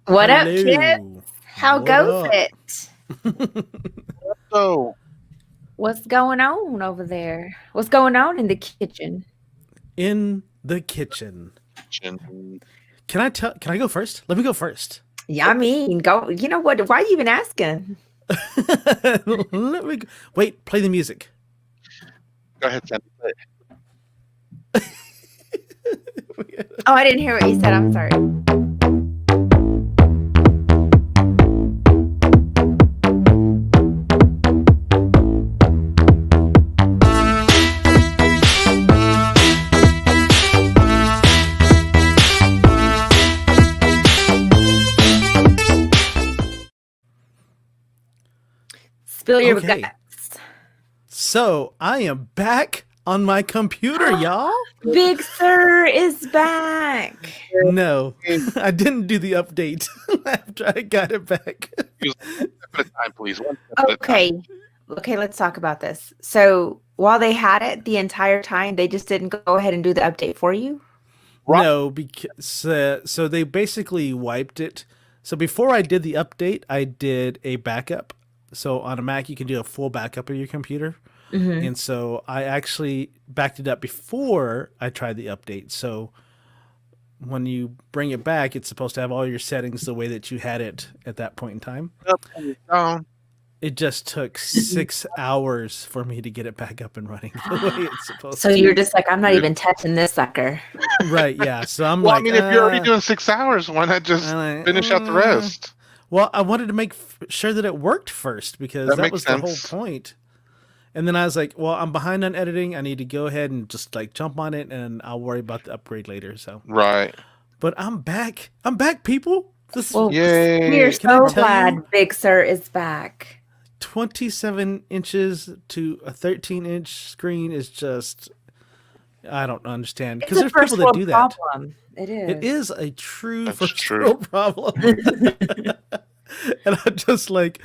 What up, kid? Hello. How What goes up? it? So, What's going on over there? What's going on in the kitchen? In the kitchen. Jen, Can I go first? Let me go first. Yeah, I mean, go. You know what? Why are you even asking? Let me go. Wait, play the music. go ahead, Sandy. Oh, I didn't hear what you said. I'm sorry. Spill your Okay. guts. So I am back on my computer, y'all. Big Sir is back. No, I didn't do the update after I got it back. One step at a time, please. One step at a time. Okay, let's talk about this. So while they had it the entire time, they just didn't go ahead and do the update for you? Right. No, because so they basically wiped it. So before I did the update, I did a backup. So on a Mac, you can do a full backup of your computer. Mm-hmm. And so I actually backed it up before I tried the update. So when you bring it back, it's supposed to have all your settings the way that you had it at that point in time. Up and down. It just took 6 hours for me to get it back up and running the way it's supposed So to. you're just like, I'm not even touching this sucker. Right, yeah. So I'm Well, like, I mean, if you're already doing 6 hours, why not just I'm like, finish out the rest? Well, I wanted to make sure that it worked first because That that makes was sense. the whole point. And then I was like, well, I'm behind on editing. I need to go ahead and just like jump on it and I'll worry about the upgrade later. So, Right. but I'm back. I'm back, people. This Well, Yay. we're Can I so tell glad you- Big Sir is back. 27 inches to a 13-inch screen is just, I don't understand. Because It's a there's first people that world do that. problem. It is. It is a true That's first true. world problem. And I'm just like,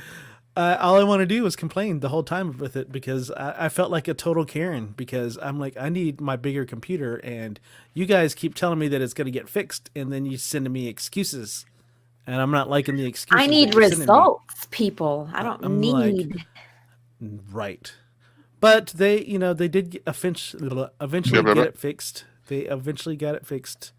all I want to do is complain the whole time with it because I felt like a total Karen because I'm like, I need my bigger computer and you guys keep telling me that it's going to get fixed and then you send me excuses and I'm not liking the excuses. I need that you're sending me. results, people. I don't I'm like- need. Right. But they, they did eventually Yeah, get it fixed. They eventually got it fixed.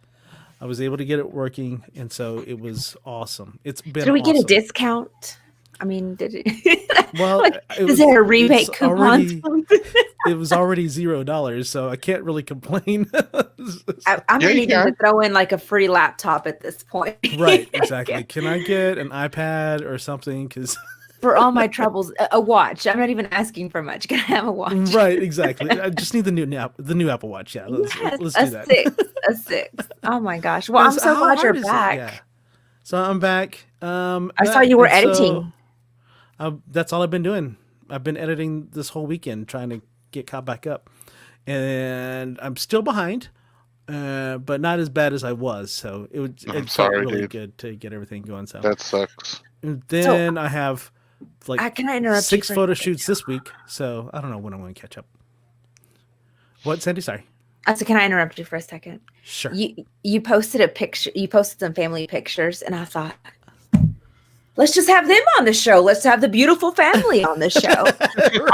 I was able to get it working, and so it was awesome. It's been Did we get a awesome. discount? I mean, did it? Well, like, it is there a it's rebate coupon? already- It was already $0, so I can't really complain. I'm Yeah, gonna you need them to can. throw in like a free laptop at this point. Right, exactly. Can I get an iPad or something? Because For all my troubles, a watch. I'm not even asking for much. Can I have a watch? right, exactly. I just need the new Apple Watch. Yeah, let's Yes, do a that. a 6. Oh my gosh. Well, I'm Because so how glad you're hard is it? back. Yeah. So I'm back. I saw you were editing. That's all I've been doing. I've been editing this whole weekend, trying to get caught back up, and I'm still behind, but not as bad as I was. So it felt sorry, really dude. good to get everything going. So That sucks. and then I have like Can I interrupt 6 you for a photo second? shoots this week. So I don't know when I'm going to catch up. What, Sandy? Sorry. So can I interrupt you for a second? Sure. You posted a picture. You posted some family pictures, and I thought, let's just have them on the show. Let's have the beautiful family on the show.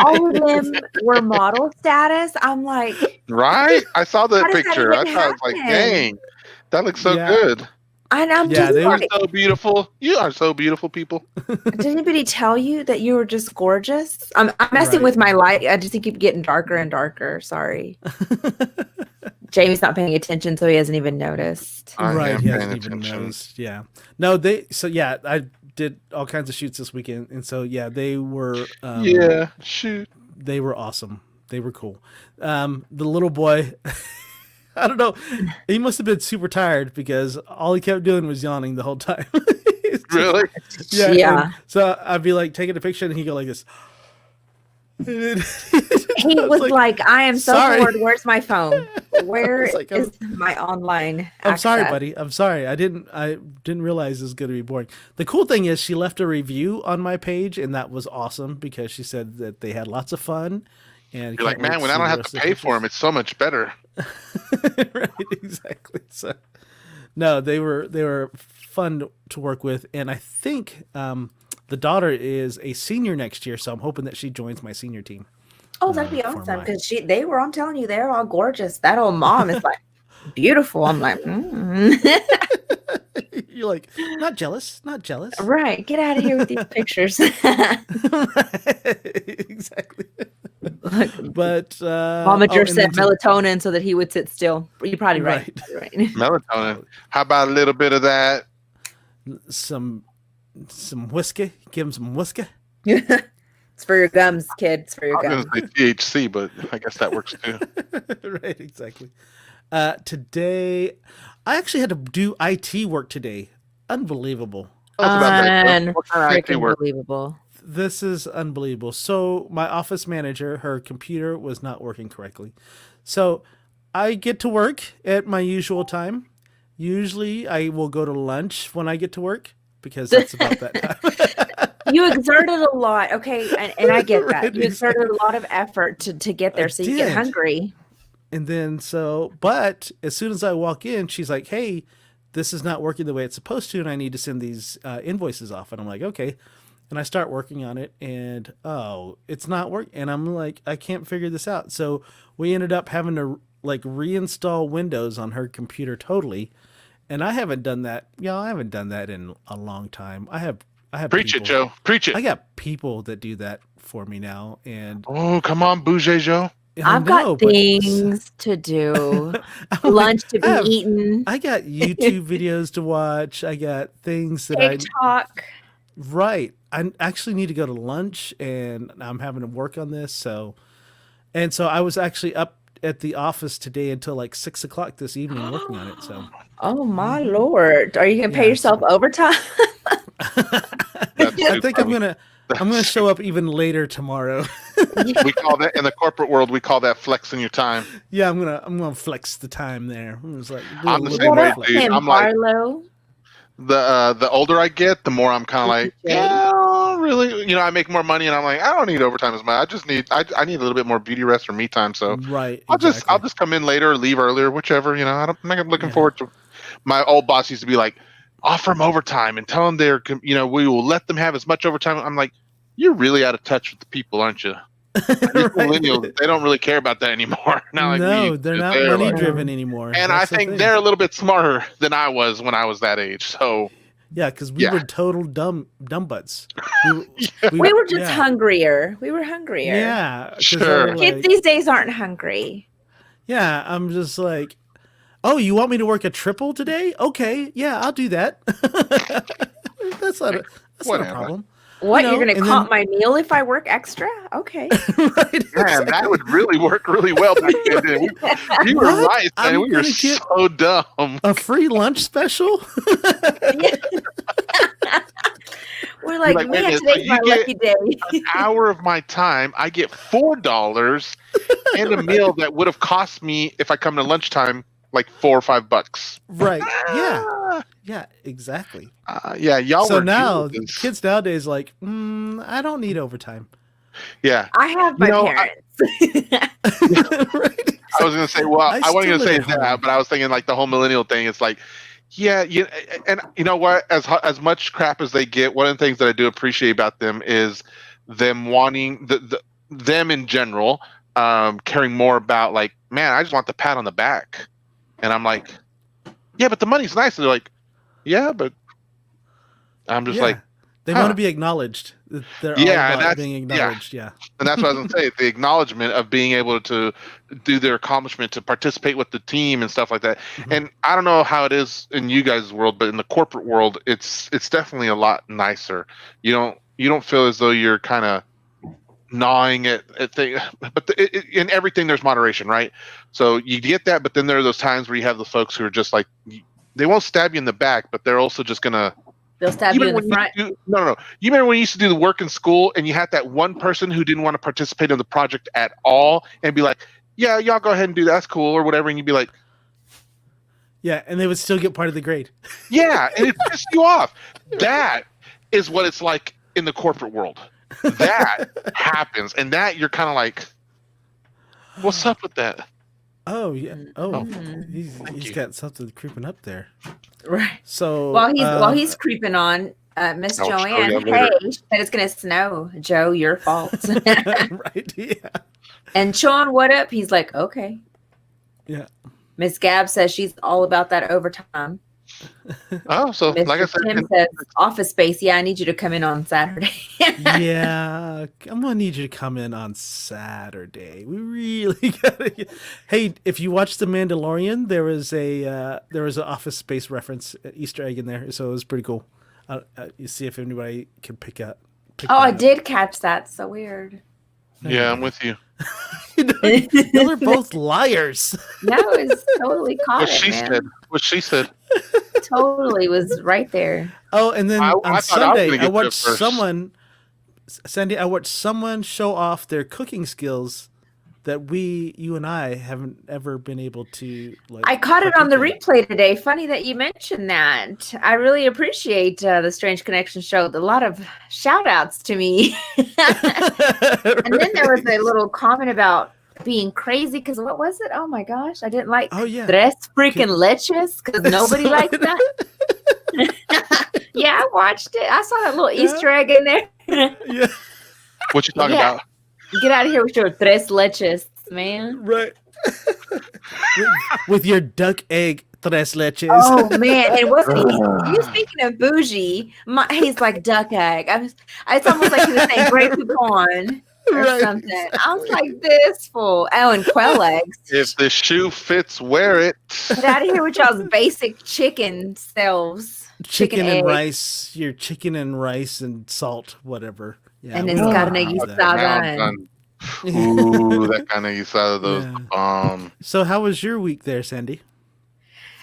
All of them were model status. I'm like, Right? I saw the How does that picture. I even thought, I was like, happen? dang, that looks so Yeah. good. and I'm Yeah, just they You are like, so beautiful. You are so beautiful, people. did anybody tell you that you were just gorgeous? I'm messing Right. with my light. I just keep getting darker and darker. Sorry. Jamie's not paying attention, so he hasn't even noticed. I Right, am he paying hasn't even attention. noticed. Yeah, no, I did all kinds of shoots this weekend, and so yeah, they were Yeah, shoot. they were awesome. They were cool. The little boy, I don't know, he must have been super tired because all he kept doing was yawning the whole time. It's just- Really? Yeah. Yeah. and so I'd be like taking a picture, and he'd go like this. He was like, I am so Sorry. bored. Where's my phone? Where was like, is my online I'm sorry, access? buddy. I'm sorry. I didn't realize it was going to be boring. The cool thing is she left a review on my page, and that was awesome because she said that they had lots of fun. And You're like, man, when I don't have to pay for them, it's so much better. right, exactly. So, no, they were fun to work with. And I think the daughter is a senior next year, so I'm hoping that she joins my senior team. Oh, that'd be awesome because I'm telling you, they're all gorgeous. That old mom is like beautiful. I'm like, You're like, not jealous. Right. Get out of here with these pictures. Exactly. But Mama just said melatonin so that he would sit still. You're probably right. Melatonin. How about a little bit of that? Some whiskey. Give him some whiskey. It's for your gums, kid. It's for your gums. I was going to say THC, but I guess that works too. Right, exactly. Today, I actually had to do IT work today. Unbelievable. Unbelievable. This is unbelievable. So my office manager, her computer was not working correctly. So I get to work at my usual time. Usually I will go to lunch when I get to work because that's about that time. You exerted a lot. Okay. And I get that. You exerted a lot of effort to get there. So you get hungry. And then but as soon as I walk in, she's like, hey, this is not working the way it's supposed to. And I need to send these invoices off. And I'm like, okay. And I start working on it and, it's not working. And I'm like, I can't figure this out. So we ended up having to like reinstall Windows on her computer totally. And I haven't done that. I haven't done that in a long time. I have Preach it, Joe. Preach it. I got people that do that for me now. And oh, come on, Bougie Joe. I've got things to do. Lunch to be eaten. I got YouTube videos to watch. I got things that TikTok. Right. I actually need to go to lunch and I'm having to work on this. So I was actually up at the office today until like 6 o'clock this evening working on it. So, oh my Lord. Are you going to pay yourself overtime? I think I'm going to show up even later tomorrow. We call that in the corporate world. We call that flexing your time. Yeah, I'm gonna flex the time there. I'm the same way, dude. I'm like, the older I get, the more I'm kind of like, yeah, really. I make more money, and I'm like, I don't need overtime as much. I need a little bit more beauty rest or me time. So right, I'll just come in later, or leave earlier, whichever. I'm not looking forward to. My old boss used to be like, offer them overtime and tell them we will let them have as much overtime. I'm like, you're really out of touch with the people, aren't you? Millennials, they don't really care about that anymore. No, they're not money driven anymore. And I think they're a little bit smarter than I was when I was that age. So yeah, because we were total dumb butts. We were just hungrier. We were hungrier. Yeah, sure. Kids these days aren't hungry. Yeah, I'm just like, oh, you want me to work a triple today? Okay, yeah, I'll do that. That's not a problem. What, you're going to comp my meal if I work extra? Okay. Right. Man, that would really work really well back then. You were right, man. We were so dumb. A free lunch special? We're like man, today's my lucky day. An hour of my time, I get $4 and a meal that would have cost me, if I come to lunchtime, like $4 or $5. Right. Yeah. Yeah, exactly. Y'all so were now Jesus. Kids nowadays like, I don't need overtime. Yeah. I have my parents. Right. I was gonna say, I wasn't gonna say that, but I was thinking like the whole millennial thing. It's like, and you know what? As much crap as they get, one of the things that I do appreciate about them is them wanting them in general, caring more about like, man, I just want the pat on the back. And I'm like, yeah, but the money's nice. And they're like, yeah, but I'm just like, they want to be acknowledged. They're all about being acknowledged. Yeah. And that's what I was going to say. The acknowledgement of being able to do their accomplishment, to participate with the team and stuff like that. Mm-hmm. And I don't know how it is in you guys' world, but in the corporate world, it's definitely a lot nicer. You don't feel as though you're kind of gnawing at things, but in everything there's moderation, right? So you get that, but then there are those times where you have the folks who are just like, they won't stab you in the back, but they're also just gonna. They'll stab you in the front. No. You remember when you used to do the work in school and you had that one person who didn't want to participate in the project at all and be like, yeah, y'all go ahead and do that. That's cool or whatever, and you'd be like, yeah, and they would still get part of the grade. Yeah, and it pissed you off. That is what it's like in the corporate world. That happens, and that you're kind of like, what's up with that? Oh yeah. Oh, Mm. he's you. got something creeping up there. Right. So While he's creeping on, Miss I'll show Joanne, you hey, later. she said it's gonna snow. Joe, your fault. right. Yeah. And Sean, what up? He's like, okay. Yeah. Miss Gab says she's all about that overtime. Oh, so like I Mr. said, Tim says, office space. Yeah, I need you to come in on Saturday. Yeah, I'm gonna need you to come in on Saturday. We really gotta. Hey, if you watch The Mandalorian, there was an Office Space reference, Easter egg in there, so it was pretty cool. You see if anybody can pick Oh, that I up. did catch that. So weird. yeah, I'm with you. Y'all are both liars. No, it's totally caught What it, she man. said. What she said. Totally was right there. Oh, and then I on thought I was Sunday, gonna I get to it watched first. Sandy, I watched someone show off their cooking skills that you and I haven't ever been able to like. I caught it on the partake replay today. Funny that you mentioned that. I really appreciate the Strange Connection show. A lot of shout outs to me. in. And then there was a little comment about being crazy because what was it? Oh my gosh, I didn't like Oh, yeah. tres freaking leches because nobody So- likes that. Yeah, I watched it. I saw that little Yeah. Easter egg in there. Yeah, What you talking Yeah. about? Get out of here with your tres leches, man. right. with your duck egg tres leches. Oh man, and wasn't he speaking of bougie? He's like duck egg. It's almost like he was saying Grey Poupon or Right, something. I was like, this fool. Oh, and quail eggs. If the shoe fits, wear it. Get out of here with y'all's basic chicken selves. chicken and egg. rice, your chicken and rice and salt, whatever. Yeah, And we it's don't got an use egg that. style. Now I'm done. Ooh, that kind of use out of those. Yeah. So how was your week there, Sandy?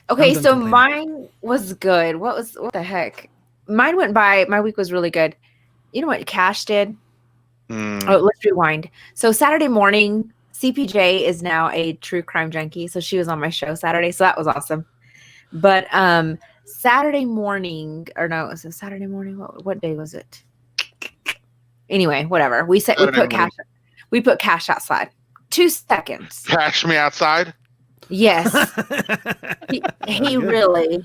Okay, I'm done so complaining. mine was good. What the heck? Mine went by. My week was really good. You know what Cash did? Mm. Oh, let's rewind. So Saturday morning, CPJ is now a true crime junkie. So she was on my show Saturday. So that was awesome. But Saturday morning, or no, was it Saturday morning? What day was it? Anyway, whatever. We Saturday put cash outside. 2 seconds. Cash me outside. Yes. He really.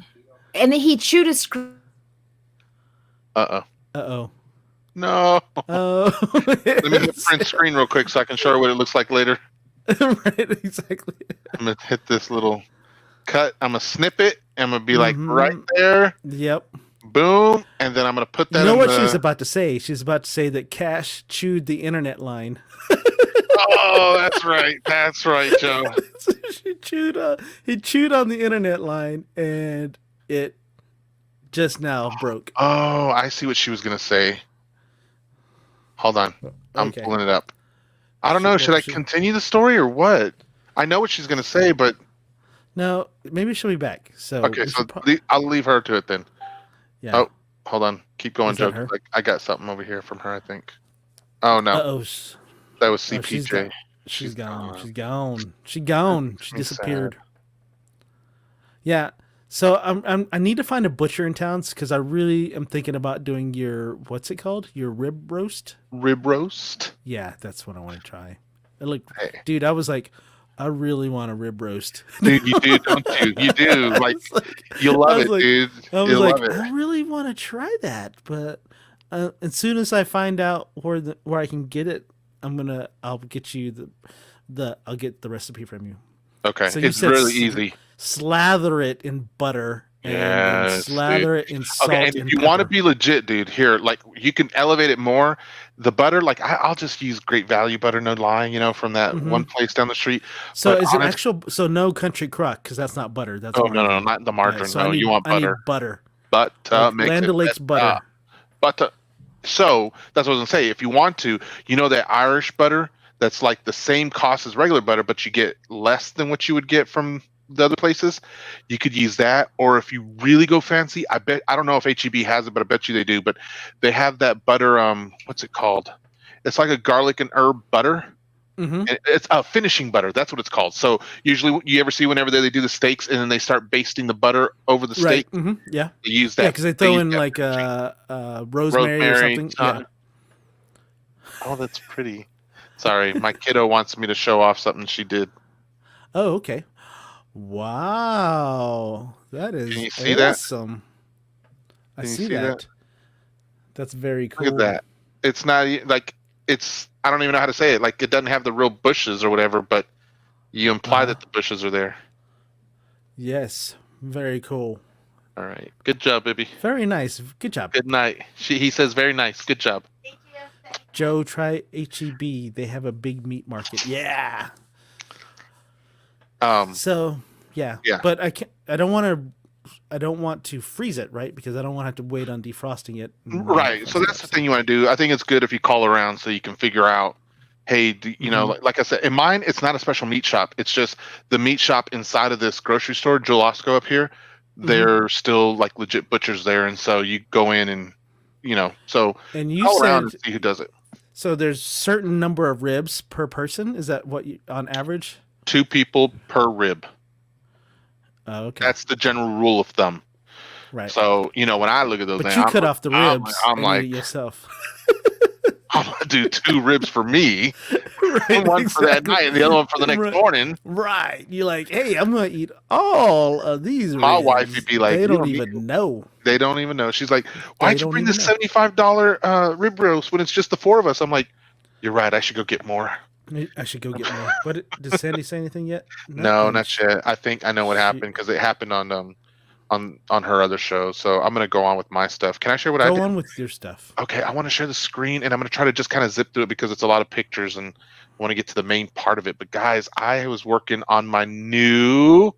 And then he chewed his screen. Uh-oh. No. Oh. Let me hit print screen real quick so I can show her what it looks like later. Right, exactly. I'm gonna hit this little cut. I'm gonna snip it. I'm gonna be like Mhm. right there. Yep. Boom. And then I'm gonna put that. You know in what the... she's about to say? She's about to say that Cash chewed the internet line. Oh, that's right. That's right, Joe. He chewed on the internet line and it just now broke. Oh, I see what she was gonna say. Hold on. I'm Okay. pulling it up. I don't know. Should I continue the story or what? I know what she's gonna say, but No, maybe she'll be back. So okay. we So should I'll leave her to it then. yeah. Oh, hold on. Keep going, Is that Joe. her? Like I got something over here from her. I think. Oh no, Uh-oh. that was Oh, CPJ. She's gone. gone. She's gone. She gone. She me disappeared. Yeah. So I need to find a butcher in town because I really am thinking about doing your what's it called? Your rib roast? Rib roast. Yeah, that's what I want to try. Look, Hey. dude, I was like, I really want a rib roast. Dude, you do, don't you? You do. Like was like- you love I was it, like- dude. I was You like, love it. I really want to try that, but as soon as I find out where I can get it, I'll get you I'll get the recipe from you. Okay, So you it's said really easy. Slather it in butter and then Yes, slather it in salt. Okay, and if you want to be legit, dude, here, like you can elevate it more. The butter, like I'll just use Great Value butter, no lie, from that Mhm. one place down the street. So but is it honest- actual? So no country crock because that's not butter. That's Oh no, margarine. not the margarine. So no, you want I need butter. butter. But Like makes Land it O'Lakes better. butter. But so that's what I was gonna say. If you want to, that Irish butter that's like the same cost as regular butter, but you get less than what you would get from the other places. You could use that, or if you really go fancy, I don't know if HEB has it, but I bet you they do. But they have that butter. What's it called? It's like a garlic and herb butter. Mm-hmm. And it's a finishing butter. That's what it's called. So usually, you ever see whenever they do the steaks and then they start basting the butter over the Right. steak, Mm-hmm. Yeah. they use that. Yeah, because they throw use in that like rosemary or something. Yeah. Oh, that's pretty. Sorry, my kiddo wants me to show off something she did. Oh, okay. Wow, that is Can you see that? awesome. I Can you see see that? that. That's very cool. Look at that. It's not like it's. I don't even know how to say it. Like it doesn't have the real bushes or whatever, but you imply that the bushes are there. Yes, very cool. All right. Good job, baby. Very nice. Good job. Good night. He says very nice. Good job. Joe, try HEB. They have a big meat market. Yeah. So yeah. But I can't. I don't want to. I don't want to freeze it, right? Because I don't want to have to wait on defrosting it. Right. So that's the thing you want to do. I think it's good if you call around so you can figure out, hey, you know, like I said, in mine, it's not a special meat shop. It's just the meat shop inside of this grocery store, Jewel-Osco up here. They're still like legit butchers there, and so you go in and, you know, so and you call said, around and see who does it. So there's certain number of ribs per person. Is that what you, on average? 2 people per rib. Oh, okay. That's the general rule of thumb. Right. So, you know, when I look at those but things, you cut off the ribs I'm like, eat it yourself. I'm going to do 2 ribs for me, Right, one for that night and the other one for the next morning. Right. You're like, hey, I'm going to eat all of these My ribs. wife would be like, they don't even know. They don't even know. She's like, why'd you bring this $75 rib roast when it's just the 4 of us? I'm like, you're right. I should go get more. I should go get more. But did Sandy say anything yet? No, not yet. I think I know what happened because it happened on her other show. So I'm gonna go on with my stuff. Can I share what I did? Go on with your stuff. Okay, I want to share the screen and I'm gonna try to just kind of zip through it because it's a lot of pictures and I want to get to the main part of it. But guys, I was working on my new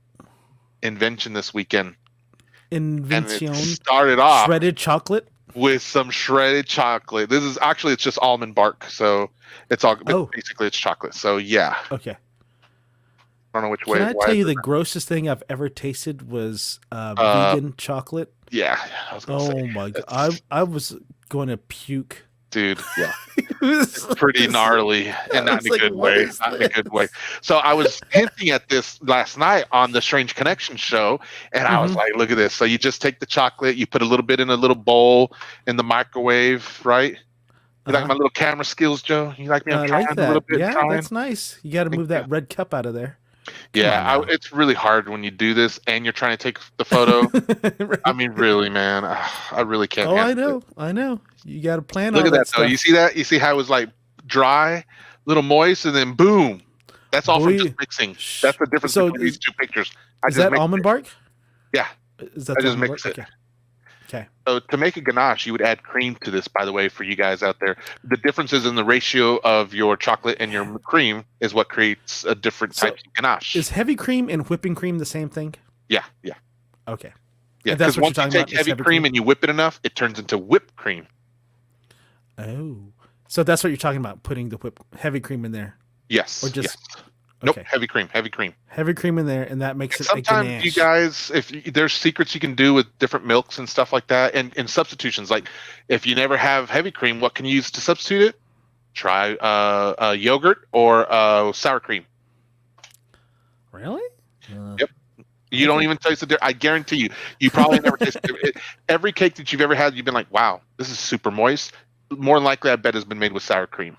invention this weekend. Invention. And it started off shredded chocolate with some shredded chocolate. This is actually, it's just almond bark, so it's all basically it's chocolate. So yeah. Okay. I don't know which way. Can I tell you the grossest thing I've ever tasted was vegan chocolate? Yeah. Oh my god, I was going to puke. Dude, yeah. It's pretty gnarly and not in a good way. Not in a good way. So I was hinting at this last night on the Strange Connection show, and I was like, look at this. So you just take the chocolate, you put a little bit in a little bowl in the microwave, right? You like my little camera skills, Joe? You like me? I'm trying like that. A little bit. Yeah, that's nice. You got to move that red cup out of there. Yeah, it's really hard when you do this and you're trying to take the photo. Right. I mean, really, man, I really can't. Oh, I know. You got to plan. Look all at that, stuff. though. You see that? You see how it was like dry, little moist, and then boom. That's all from just mixing. That's the difference between these 2 pictures. Is that almond bark? Yeah. Is that I just mix it. Okay. So to make a ganache, you would add cream to this, by the way, for you guys out there. The differences in the ratio of your chocolate and your cream is what creates a different type of ganache. Is heavy cream and whipping cream the same thing? Yeah. Okay. Yeah, because once you take heavy cream and you whip it enough, it turns into whipped cream. Oh. So that's what you're talking about, putting the heavy cream in there? Yes. Or just... Yes. Nope, heavy cream. Heavy cream in there, and that makes it sometimes a ganache. You guys, there's secrets you can do with different milks and stuff like that, and substitutions. Like if you never have heavy cream, what can you use to substitute it? Try yogurt or sour cream. Really? Yep. You don't even taste it. I guarantee you, you probably never tasted it. Every cake that you've ever had, you've been like, wow, this is super moist. More than likely, I bet has been made with sour cream.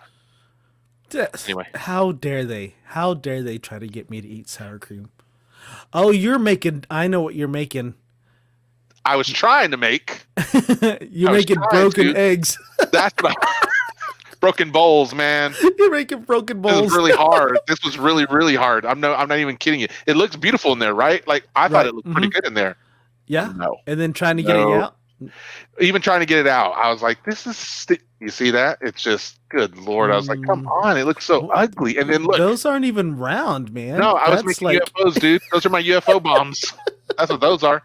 Anyway, how dare they? How dare they try to get me to eat sour cream? Oh, you're making. I know what you're making. I was trying to make. You're making broken eggs. That's what broken bowls, man. You're making broken bowls. This was really hard. This was really, really hard. I'm not even kidding you. It looks beautiful in there, right? Like I thought it looked pretty good in there. Yeah. No. And then trying to get it out. Even trying to get it out, I was like, "This is." You see that? It's just good Lord. I was like, "Come on, it looks so ugly." And then look, those aren't even round, man. No, I was making UFOs, dude. Those are my UFO bombs. That's what those are.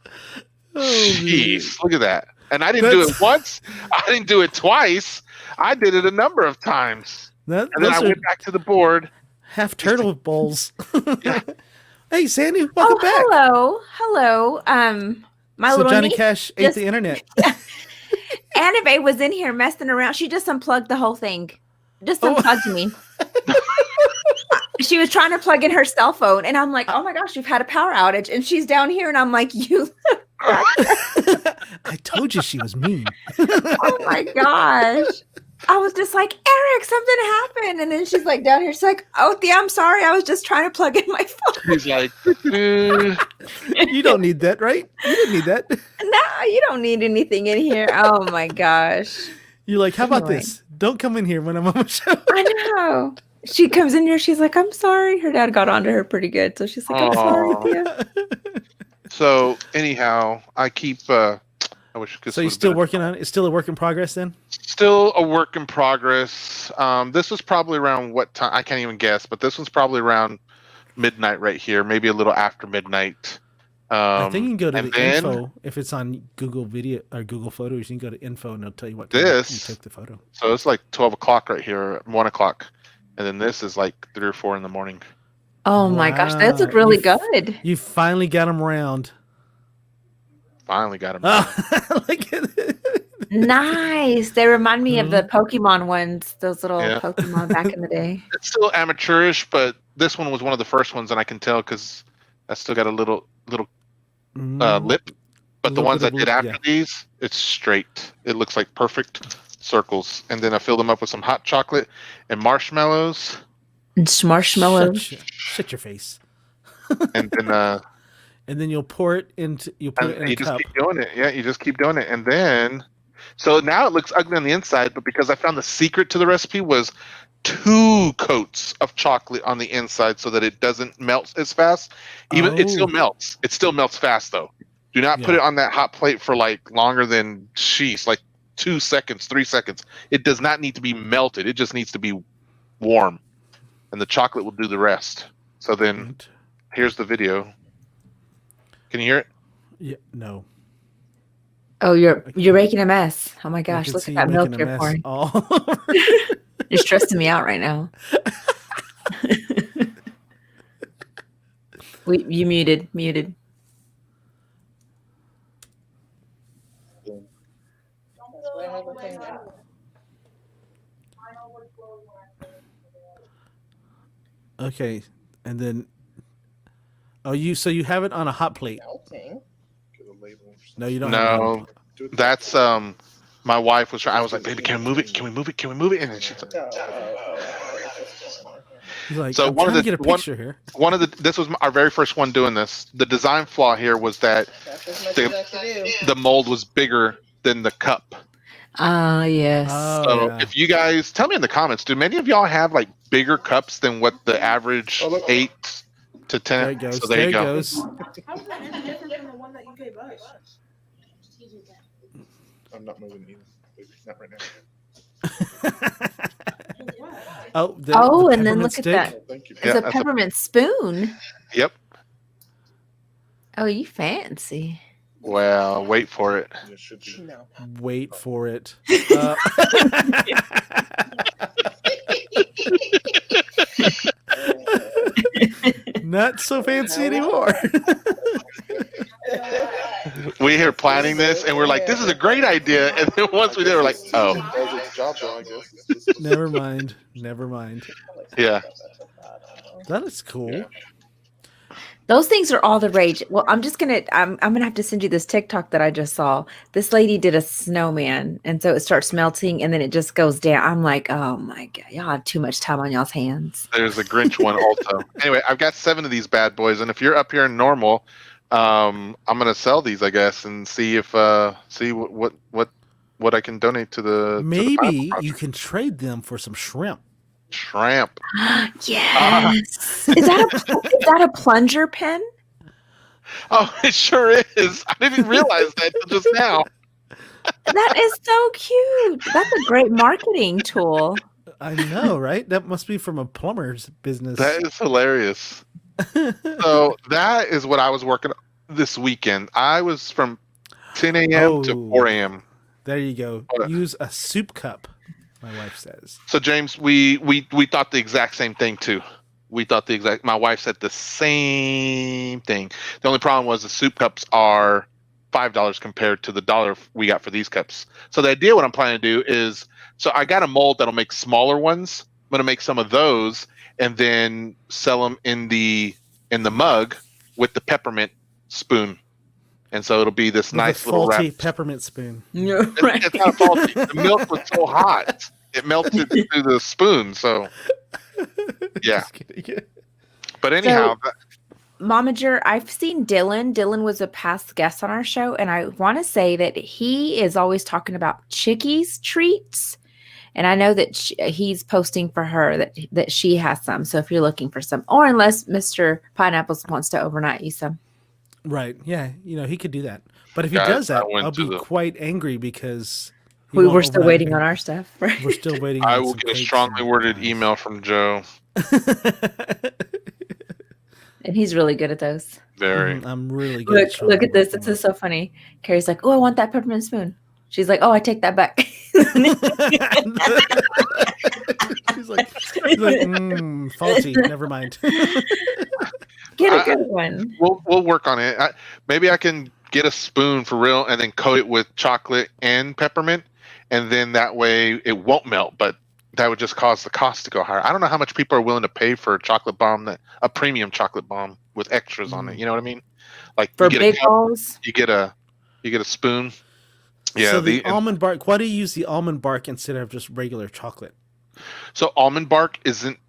Oh, jeez, look at that. And I didn't do it once. I didn't do it twice. I did it a number of times. And then I went back to the board. Half turtle bowls. Yeah. Hey, Sandy, welcome back. Hello. My little Johnny niece Cash ate the internet. Annabelle was in here messing around. She just unplugged the whole thing. Just unplugged me. She was trying to plug in her cell phone, and I'm like, "Oh my gosh, you've had a power outage!" And she's down here, and I'm like, "You." I told you she was mean. Oh my gosh. I was just like, Eric, something happened. And then she's like down here. She's like, oh, Thea, I'm sorry. I was just trying to plug in my phone. He's like, "Eh." You don't need that, right? You didn't need that. No, you don't need anything in here. Oh my gosh. You're like, how about Anyway. this? Don't come in here when I'm on the show. I know. She comes in here. She's like, I'm sorry. Her dad got onto her pretty good. So she's like, I'm sorry, Aw. Thea. So anyhow, I keep. I wish. This So you're would've still been working on it? It's still a work in progress then? still a work in progress. This was probably around what time? I can't even guess, but this was probably around midnight right here, maybe a little after midnight. I think you can go to and the then info if it's on Google Video or Google Photos. You can go to info and it'll tell you what time you This- took the photo. So it's like 12 o'clock right here, 1 o'clock, and then this is like 3 or 4 in the morning. Oh my gosh. Those look Wow. really You f- good. You finally got them round. Finally got him. Oh, look at it. Nice. They remind me of the Pokemon ones, those little Yeah. Pokemon back in the day. It's still amateurish, but this one was one of the first ones, and I can tell because I still got a little lip. But the Little ones bit I of did lip, after yeah. these, it's straight. It looks like perfect circles, and then I filled them up with some hot chocolate and marshmallows, It's marshmallows. Shut your face. and then And then you'll pour it into and in a you just cup. keep doing it. Yeah, you just keep doing it, and then so now it looks ugly on the inside, but because I found the secret to the recipe was 2 coats of chocolate on the inside so that it doesn't melt as fast. Even it still Oh. melts. It still melts fast though. Do not put Yeah. it on that hot plate for like longer than like 2 seconds, 3 seconds. It does not need to be melted. It just needs to be warm, and the chocolate will do the rest. So then here's the video. Can you hear it? Yeah, no. Oh, you're making a mess. Oh my I gosh, can look see at that you milk making a you're mess pouring. all over. You're stressing me out right now. You muted. Okay, and then so you have it on a hot plate. No, you don't. Have it on a No, that's my wife was trying. I was like, baby, can we move it? Can we move it? Can we move it? And then she's like, He's like, So I'm one of trying to the- get a picture here. this was our very first one doing this. The design flaw here was that the mold was bigger than the cup. Ah, yes. Oh, So yeah. if you guys tell me in the comments, do many of y'all have like bigger cups than what the average 8 to 10? There it goes. So there you it go. goes. How is that any different from the one that you gave us? I'm not moving either. Not right now. Oh, And then peppermint look stick. at that. Oh, thank you. It's Yeah, a that's a- peppermint spoon. Yep. Oh, you fancy. Well, wait for it. It should be. No. Wait for it. Not so fancy anymore. We were planning this, and we're like, "This is a great idea." And then once we did, we're like, "Oh, It does its job, though, I guess. It's just- Never mind. yeah." That is cool. Yeah. Those things are all the rage. Well, I'm gonna have to send you this TikTok that I just saw. This lady did a snowman, and so it starts melting, and then it just goes down. I'm like, oh my god, y'all have too much time on y'all's hands. There's a Grinch one also. Anyway, I've got 7 of these bad boys, and if you're up here in normal, I'm gonna sell these, I guess, and see if see what I can donate to the Maybe Bible you Project. can trade them for some shrimp. Shrimp. Yes. Is that a plunger pen? Oh, it sure is. I didn't realize that till just now. That is so cute. That's a great marketing tool. I know, right? That must be from a plumber's business. That is hilarious. So that is what I was working on this weekend. I was from 10 a.m. to Oh. 4 a.m. There you go. Hold on. Use a soup cup, my wife says. So James, we thought the exact same thing too. My wife said the same thing. The only problem was the soup cups are $5 compared to the $1 we got for these cups. So the idea, what I'm planning to do is, so I got a mold that'll make smaller ones. I'm gonna make some of those and then sell them in the mug with the peppermint spoon. And so it'll be this With nice a little wrap. faulty peppermint spoon. Right. It's not faulty. The milk was so hot. it melted through the spoon. So yeah. Just kidding. But anyhow, Momager, I've seen Dylan. Dylan was a past guest on our show, and I want to say that he is always talking about Chickie's treats. And I know that he's posting for her that she has some. So if you're looking for some, or unless Mr. Pineapples wants to overnight you some. Right. Yeah. He could do that. But if he Guys, does that, I went I'll to be the- quite angry because We were still waiting on our stuff. Right? We're still waiting. I on will some get a cakes strongly and worded pies. email from Joe. And he's really good at those. Very. I'm really good. Look at this. This is so funny. Carrie's like, oh, I want that peppermint spoon. She's like, oh, I take that back. She's like faulty. Never mind. Get a good one. We'll work on it. Maybe I can get a spoon for real and then coat it with chocolate and peppermint, and then that way it won't melt. But that would just cause the cost to go higher. I don't know how much people are willing to pay for a chocolate bomb, a premium chocolate bomb with extras on it. You know what I mean? Like For you get big a cup, balls. you get a spoon. Yeah. So the almond bark. Why do you use the almond bark instead of just regular chocolate? So almond bark isn't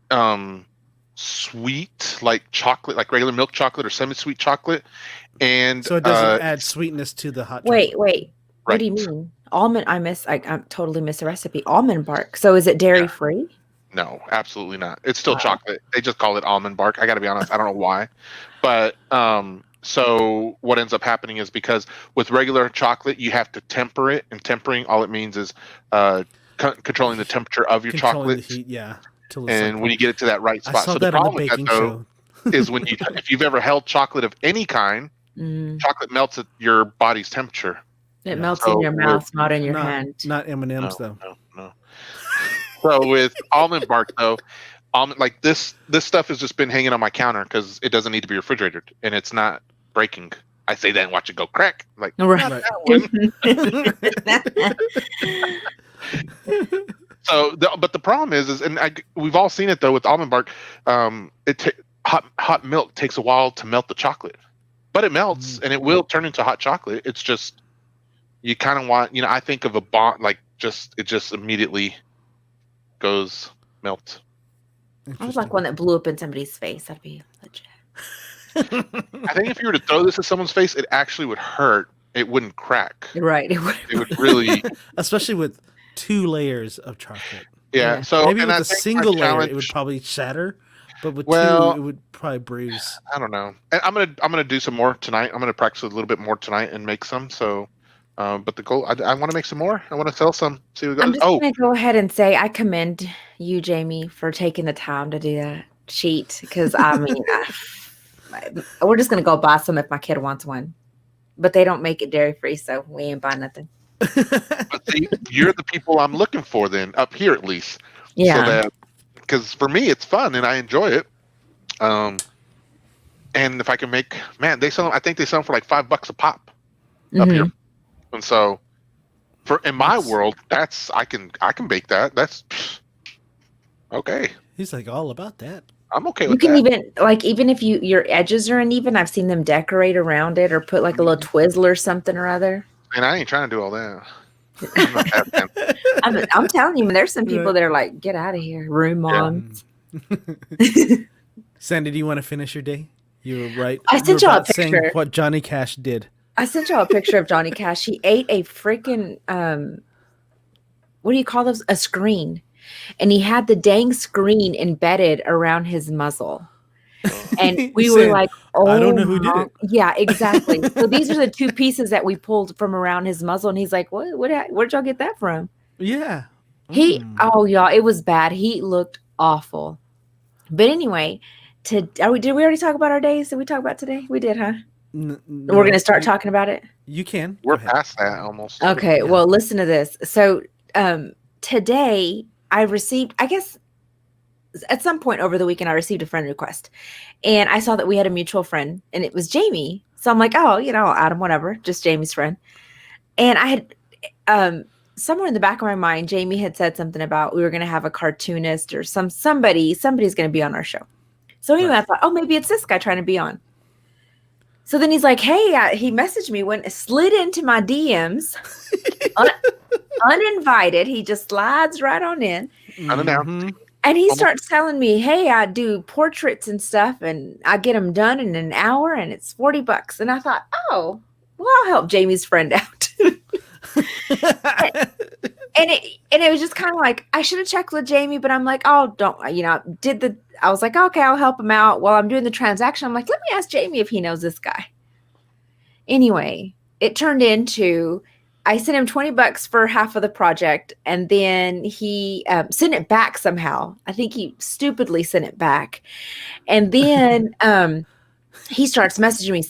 sweet like chocolate, like regular milk chocolate or semi-sweet chocolate, and So it doesn't add sweetness to the hot. Wait. chocolate. What do you mean? Almond? I totally missed the recipe. Almond bark. So is it dairy free? No, absolutely not. It's still chocolate. They just call it almond bark. I got to be honest. I don't know why, but so what ends up happening is because with regular chocolate you have to temper it, and tempering all it means is controlling the temperature of your Controlling chocolate. the heat, yeah. And when you get it to that right I spot. saw So that the on the problem with baking that though show. is when if you've ever held chocolate of any kind, chocolate melts at your body's temperature. It melts So in your mouth, not in your hand. Not M&Ms though. No. So with almond bark though, like this stuff has just been hanging on my counter because it doesn't need to be refrigerated and it's not breaking. I say that and watch it go crack. Like Right. So, but the problem is and we've all seen it though with almond bark. Hot milk takes a while to melt the chocolate, but it melts and it will turn into hot chocolate. It's just you kind of want, I think of a bond like it just immediately goes melt. I was like one that blew up in somebody's face. That'd be legit. I think if you were to throw this at someone's face, it actually would hurt. It wouldn't crack. Right. It would really, especially with 2 layers of chocolate. yeah. So maybe and with I a think single our layer, it would probably shatter. But with 2, it would probably bruise. I don't know. And I'm gonna do some more tonight. I'm gonna practice a little bit more tonight and make some. So, but the goal, I want to make some more. I want to sell some. See what goes. I'm just gonna go ahead and say I commend you, Jamie, for taking the time to do that cheat. Because I mean, we're just gonna go buy some if my kid wants one, but they don't make it dairy free, so we ain't buying nothing. But see, you're the people I'm looking for then, up here at least. Yeah. So that, because for me it's fun and I enjoy it. And if I can make, man, I think they sell them for like $5 a pop up here. And so in my world, I can bake that. That's okay. He's like all about that. I'm okay You with can that. even if your edges are uneven, I've seen them decorate around it or put like a little twizzle or something or other. And I ain't trying to do all that. I'm not that fan. I'm telling you, there's some people that are like, get out of here, room moms. Sandy, do you want to finish your day? You were right. I sent y'all a saying picture. what Johnny Cash did. I sent y'all a picture of Johnny Cash. He ate a freaking what do you call those? A screen. And he had the dang screen embedded around his muzzle. And we were like, oh, I don't know who did it. Yeah, exactly. So these are the 2 pieces that we pulled from around his muzzle. And he's like, where'd y'all get that from? Yeah. Oh, y'all, it was bad. He looked awful. But anyway, did we already talk about our days? Did we talk about today? We did, huh? No, We're going to start talking about it? You can. We're past that almost. Okay, well, listen to this. So today I received, I guess, at some point over the weekend, I received a friend request. And I saw that we had a mutual friend, and it was Jamie. So I'm like, oh, I'll add him, whatever, just Jamie's friend. And I had, somewhere in the back of my mind, Jamie had said something about we were going to have a cartoonist or somebody's going to be on our show. So anyway, I thought, oh, maybe it's this guy trying to be on. So then he's like, hey, he messaged me, slid into my DMs Uninvited. He just slides right on in. Unannounced. Mhm. And he Almost- starts telling me, hey, I do portraits and stuff, and I get them done in an hour, and it's $40. And I thought, oh, well, I'll help Jamie's friend out. And it was just kind of like, I should have checked with Jamie, but I'm like, oh, don't, I was like, okay, I'll help him out while I'm doing the transaction. I'm like, let me ask Jamie if he knows this guy. Anyway, it turned into, I sent him $20 for half of the project, and then he sent it back somehow. I think he stupidly sent it back. And then he starts messaging me,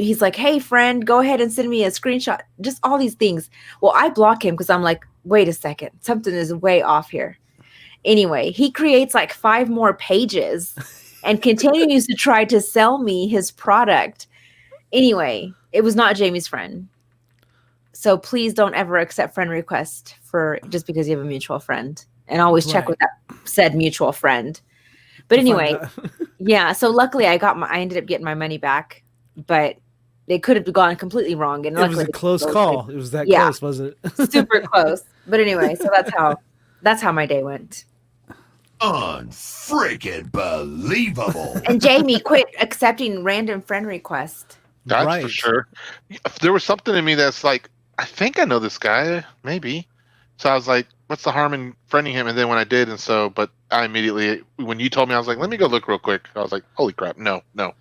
he's like, hey, friend, go ahead and send me a screenshot. Just all these things. Well, I block him because I'm like, wait a second. Something is way off here. Anyway, he creates like 5 more pages and continues to try to sell me his product. Anyway, it was not Jamie's friend. So please don't ever accept friend request for just because you have a mutual friend, and always check with that said mutual friend. But anyway, yeah. So luckily I ended up getting my money back, but it could have gone completely wrong. And it was a close call. It was that close, wasn't it? Super close. But anyway, so that's how my day went. Unfreaking believable. And Jamie quit accepting random friend requests. That's for sure. There was something in me that's like, I think I know this guy, maybe. So I was like, what's the harm in friending him? And then when I did, but I immediately, when you told me, I was like, let me go look real quick. I was like, holy crap, no. And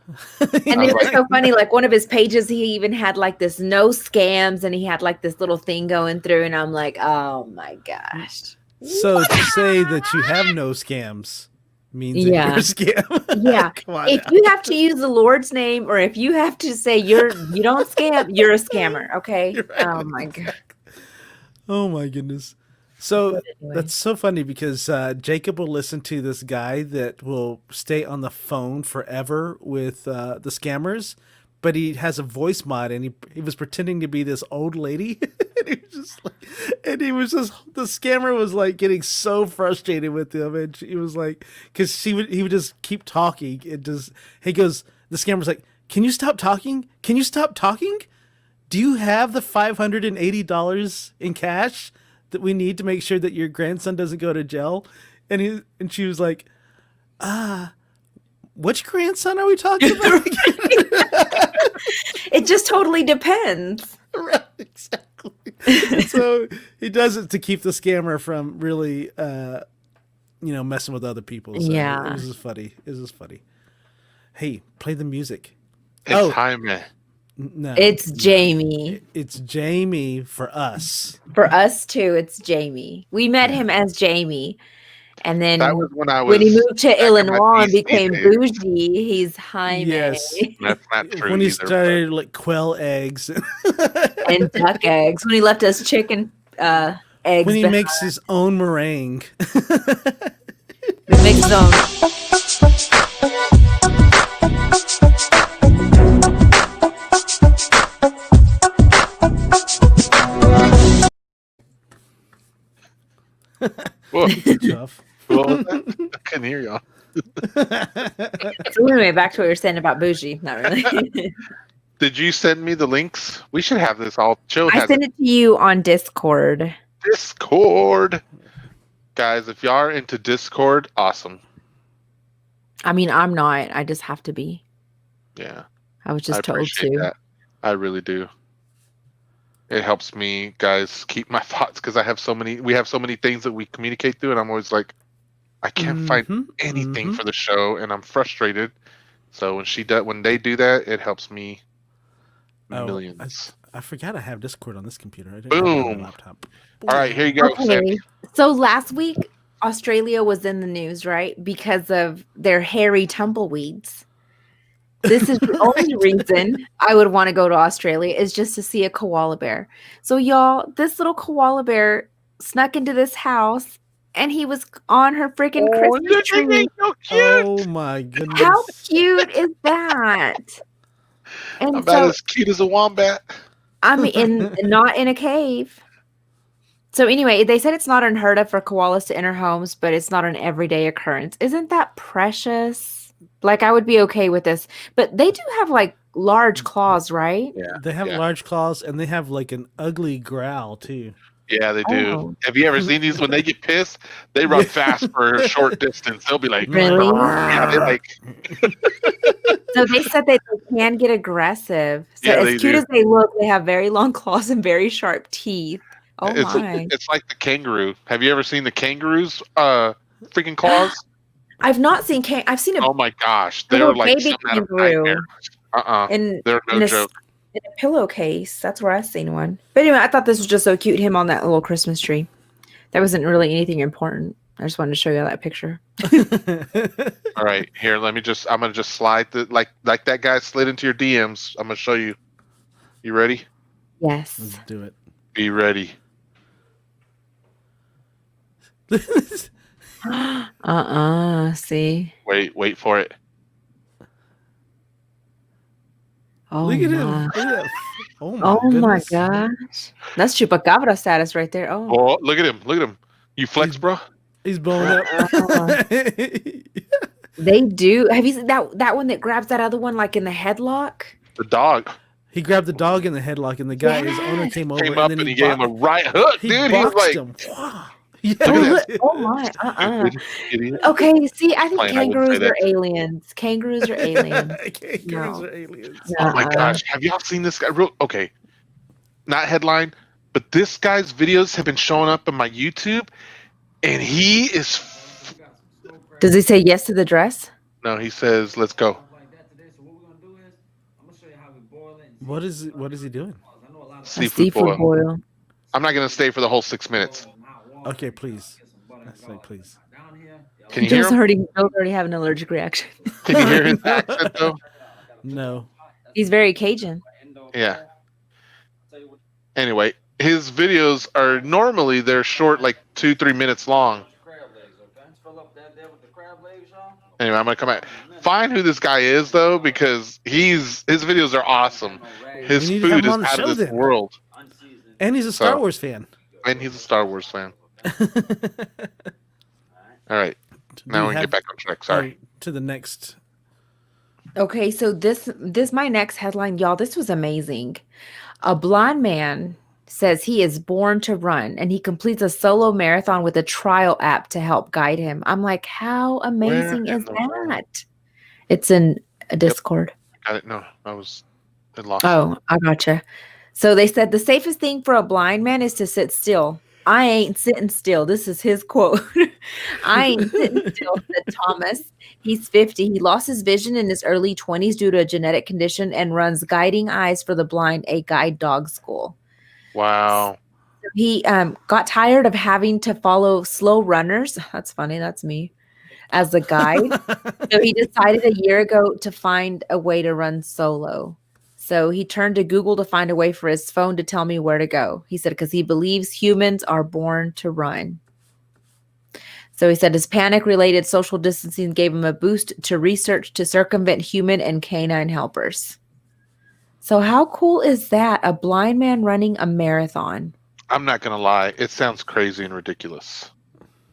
it was so funny. Like one of his pages, he even had like this no scams, and he had like this little thing going through. And I'm like, oh my gosh. So to say that you have no scams means that you're a scam. Yeah. Come on If now. you have to use the Lord's name, or if you have to say you don't scam, you're a scammer. Okay. Right. Oh my God. Oh my goodness. So that's so funny because Jacob will listen to this guy that will stay on the phone forever with the scammers, but he has a voice mod, and he was pretending to be this old lady. And the scammer was like getting so frustrated with him, and he was like, because he would just keep talking. The scammer's like, can you stop talking? Can you stop talking? Do you have the $580 in cash that we need to make sure that your grandson doesn't go to jail? And she was like, which grandson are we talking about? It just totally depends. Right, exactly. So he does it to keep the scammer from really, messing with other people. So Yeah. It was just funny. It was just funny. Hey, play the music. It's Jaime. No. It's Jamie. It's Jamie for us. For us too, it's Jamie. We met him as Jamie. And then That was when I was when he moved to back in my Illinois and DC became days. bougie, he's Jaime. Yes. That's not true. When he either, started like quail eggs. And duck eggs. When he left us chicken eggs. When he behind. makes his own meringue. He makes his own. Whoa. Tough. What was that? I couldn't hear y'all. So anyway, back to what you were saying about bougie. Not really. Did you send me the links? We should have this all. Chill I has sent it to you on Discord. Discord. Guys, if y'all are into Discord, awesome. I mean, I'm not. I just have to be. Yeah. I was just I told appreciate to. that. I really do. It helps me, guys, keep my thoughts because we have so many things that we communicate through, and I'm always like, I can't find anything for the show, and I'm frustrated. So when they do that, it helps me millions. I forgot I have Discord on this computer. I didn't Boom. have it on my laptop. All right, here you go. Okay. So last week, Australia was in the news, right? Because of their hairy tumbleweeds. This is the only reason I would want to go to Australia is just to see a koala bear. So y'all, this little koala bear snuck into this house, and he was on her freaking Christmas tree. So cute. Oh my goodness. How cute is that? And About as cute as a wombat. I'm not in a cave. So anyway, they said it's not unheard of for koalas to enter homes, but it's not an everyday occurrence. Isn't that precious? Like, I would be okay with this. But they do have like large claws, right? Yeah. They have large claws, and they have like an ugly growl too. Yeah, they do. Oh. Have you ever seen these? When they get pissed, they run fast for a short distance. They'll be like, Really? yeah, they like, So they said that they can get aggressive. So Yeah, as they cute do. as they look, they have very long claws and very sharp teeth. Oh it's my. it's like the kangaroo. Have you ever seen the kangaroo's freaking claws? I've not seen I've seen Oh my gosh, a they're little like baby something out of kangaroo nightmares. in They're no joke. in a pillowcase. That's where I've seen one. But anyway, I thought this was just so cute. Him on that little Christmas tree. That wasn't really anything important. I just wanted to show you that picture. All right, here, I'm gonna just slide like that guy slid into your DMs. I'm gonna show you. You ready? Yes. Let's do it. Be ready. See. Wait for it. Oh Look at my. him. Look at that. Oh my, Oh my goodness. gosh. That's chupacabra status right there. Oh. Oh, look at him. Look at him. You flex, bro. He's blowing up. They do. Have you seen that one that grabs that other one like in the headlock? The dog He grabbed the dog in the headlock, and the guy, his owner, Yes. came over, came up and and then he gave him a right hook, he dude. He was boxed like, him. Look at Yes. Oh my. "Stupid idiot." Okay, see, I think Fine, I wouldn't say kangaroos that. are aliens. Kangaroos are aliens. Kangaroos No. are aliens. Oh my gosh, have y'all seen this guy? Okay, not headline, but this guy's videos have been showing up on my YouTube, and he is. Does he say yes to the dress? No, he says, "Let's go." What is he doing? A Seafood boil. boil. I'm not gonna stay for the whole 6 minutes. Okay, please. I say please. Can you hear Joe's him? already have an allergic reaction. Can you hear his accent though? No. He's very Cajun. Yeah. Anyway, his videos are normally they're short, like 2-3 minutes long. Anyway, I'm gonna come back. Find who this guy is though, because his videos are awesome. His We need to have food him is on the out show of this then. world, And he's a Star So- Wars fan. and he's a Star Wars fan. All right, now we can get back on track. Sorry. To the next. Okay, so this my next headline, y'all. This was amazing. A blind man says he is born to run, and he completes a solo marathon with a trial app to help guide him. I'm like, how amazing in is the world? that? It's in a Discord. Got it. No, I lost. Oh, I gotcha. So they said the safest thing for a blind man is to sit still. I ain't sitting still. This is his quote. I ain't sitting still, said Thomas. He's 50. He lost his vision in his early 20s due to a genetic condition and runs Guiding Eyes for the Blind, a guide dog school. Wow. He got tired of having to follow slow runners. That's funny. That's me. As a guide. So he decided a year ago to find a way to run solo. So he turned to Google to find a way for his phone to tell me where to go. He said, because he believes humans are born to run. So he said his panic-related social distancing gave him a boost to research to circumvent human and canine helpers. So how cool is that? A blind man running a marathon. I'm not gonna lie. It sounds crazy and ridiculous.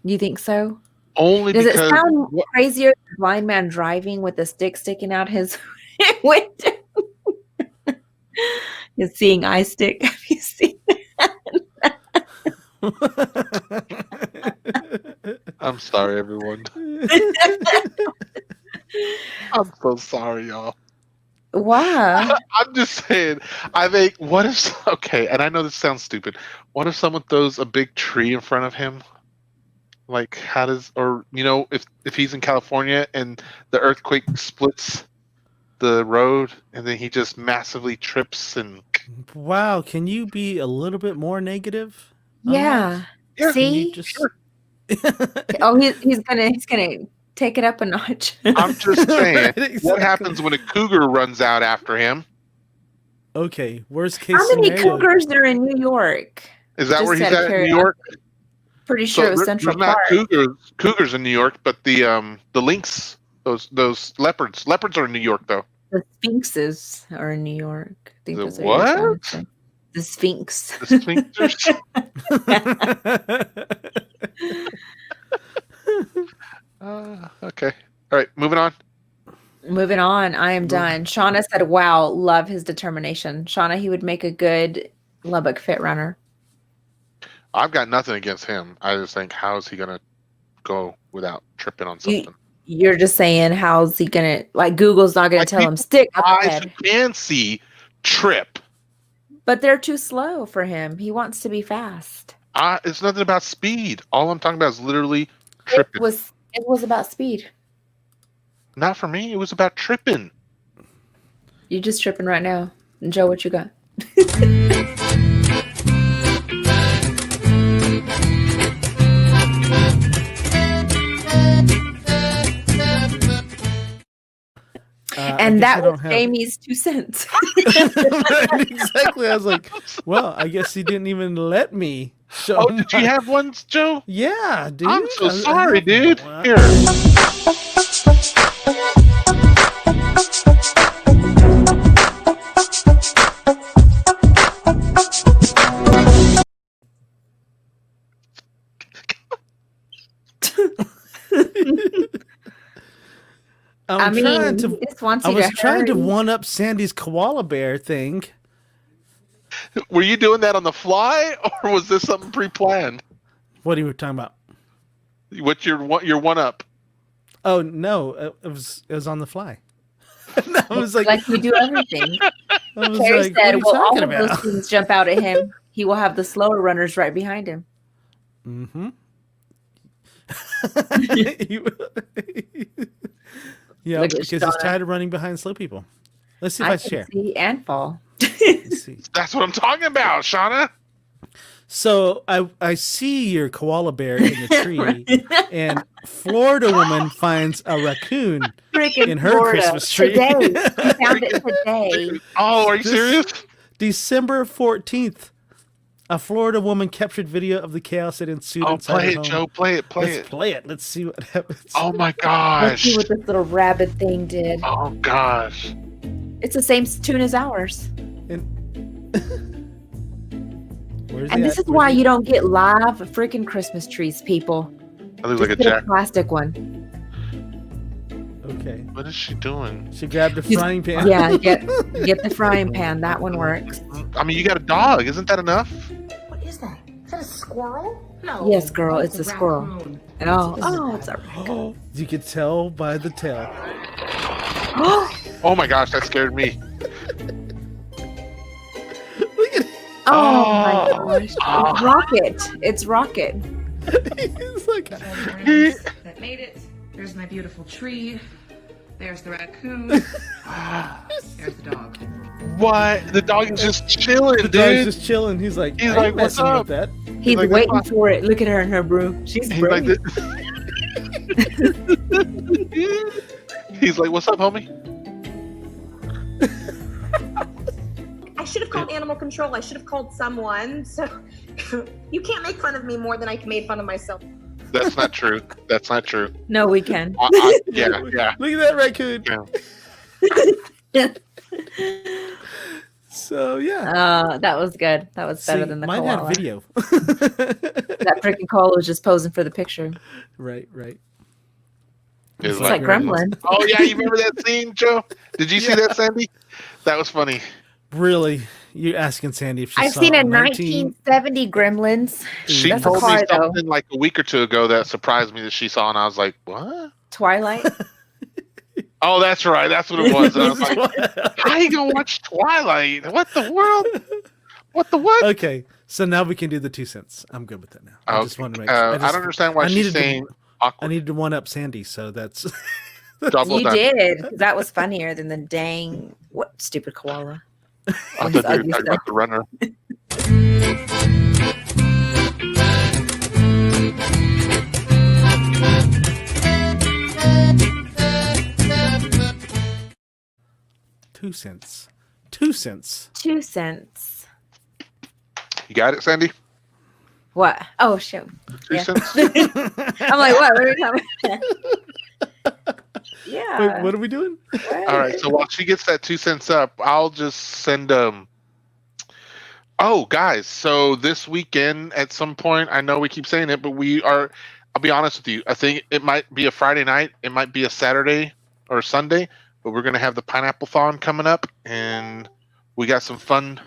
You think so? Only Does because it sound crazier than a blind man driving with a stick sticking out his window? His seeing eye stick. Have you seen I'm sorry, everyone. I'm so sorry, y'all. Why? I'm just saying. I think. What if? Okay, and I know this sounds stupid. What if someone throws a big tree in front of him? Like, how does? Or if he's in California and the earthquake splits the road, and then he just massively trips and. Wow, can you be a little bit more negative? on Yeah. that? Can you See? just Oh, he's gonna take it up a notch. I'm just saying. Right, What exactly. happens when a cougar runs out after him? Okay, worst case How many scenario. cougars are in New York? Is that Just where he's out of at in New York? Pretty sure it was there- Central there's not Park. cougars in New York, but the lynx, those leopards are in New York though. The Sphinxes are in New York. I think The that's what you're trying what? to say. The Sphinx. The sphinxers. Okay. All right. Moving on. Moving on, I am done. Shauna said, wow, love his determination. Shauna, he would make a good Lubbock fit runner. I've got nothing against him. I just think, how is he gonna go without tripping on something? You're just saying, how's he gonna, like, Google's not gonna Like, tell him stick up eyes ahead. who can see trip. But they're too slow for him. He wants to be fast. It's nothing about speed. All I'm talking about is literally tripping. It was about speed. Not for me. It was about tripping. You're just tripping right now. Joe, what you got? And that was Jamie's 2 cents. Exactly. I was like, well, I guess he didn't even let me show. Oh, did you have ones, Joe? Yeah, dude. I'm so sorry, dude. Here. I was trying to one up Sandy's koala bear thing. Were you doing that on the fly, or was this something pre-planned? What are you talking about? What's your one up? Oh no, it was on the fly. I was like we do everything. Carrie said, "Well, all of those things jump out at him. He will have the slower runners right behind him." Mm-hmm. Yeah, because he's tired of running behind slow people. Let's see if I share. See and fall. Let's see. That's what I'm talking about, Shauna. So I see your koala bear in the tree, and Florida woman finds a raccoon in her Christmas tree. Today. We found it today. Oh, are you serious? December 14th. A Florida woman captured video of the chaos that ensued inside play her it, home. Joe. Play it. Let's play it. Let's see what happens. Oh my gosh. Let's see what this little rabbit thing did. Oh gosh. It's the same tune as ours. And this is why you don't get live freaking Christmas trees, people. I look like a plastic one. Okay. What is she doing? She grabbed a frying pan. Yeah, get the frying pan. That one works. I mean, you got a dog. Isn't that enough? What is that? Is that a squirrel? No. Yes, girl. It's a squirrel. Oh, it's a raccoon. You could tell by the tail. Oh my gosh, that scared me. Look at it. Oh my gosh. It's Rocket. He's like, that made it. There's my beautiful tree. There's the raccoon. There's the dog. What? The dog is just chilling, dude. The dog's just chilling. He's like, what's up? That. He's like, waiting for it. Look at her in her broom. She's like He's like, what's up, homie? I should have called animal control. I should have called someone. So you can't make fun of me more than I made fun of myself. That's not true. That's not true. No, we can. Yeah. Look at that raccoon. Yeah. So yeah. That was good. That was better than the mine koala. had video. That freaking koala was just posing for the picture. Right. It's like Gremlin. Oh yeah, you remember that scene, Joe? Did you see that, Sandy? That was funny. Really? You're asking Sandy if she I've saw seen a 1970 Gremlins. She That's told a car, me though. something like a week or two ago that surprised me that she saw, and I was like, what? Twilight. Oh, that's right. That's what it was. And I was like, how you gonna watch Twilight? What the world? What the what? Okay, so now we can do the 2 cents. I'm good with that now. I just wanted to make sure. I don't understand why she's saying awkward. I needed to one up Sandy, so that's double You done. did. That was funnier than the dang what stupid koala. I thought you were talking about the runner. $0.02. 2 cents. You got it, Sandy? What? Oh shoot. 2 Yeah. cents? I'm like, what? What are you talking about? Yeah. Wait, what are we doing? All right. So while she gets that 2 cents up, I'll just send Oh, guys. So this weekend at some point, I know we keep saying it, but I'll be honest with you. I think it might be a Friday night. It might be a Saturday or a Sunday, but we're going to have the Pineapple Thon coming up, and we got some fun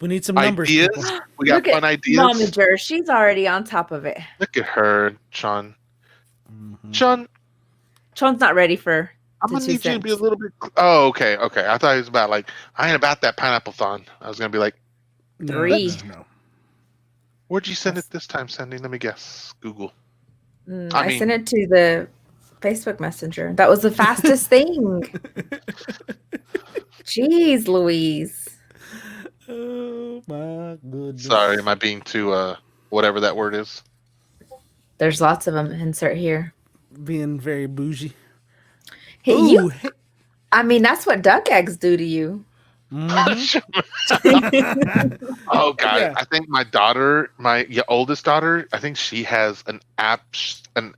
We need some numbers. Ideas. People. We got Look at fun ideas. Momager. She's already on top of it. Look at her, Sean. Mhm. Sean, Sean's not ready for I'm the gonna 2 need you to be a cents. little bit. Oh, okay. I thought he was about like I ain't about that pineapple thon. I was gonna be like, No, 3. No. where'd you send it this time, Sandy? Let me guess. Google. I sent it to the Facebook Messenger. That was the fastest thing. Jeez, Louise. Oh my goodness. Sorry, am I being too whatever that word is? There's lots of them. Insert here. Being very bougie. Hey, Ooh, you. hey- I mean, that's what duck eggs do to you. Mhm. Oh God, Yeah. I think my daughter, my oldest daughter, I think she has an absolute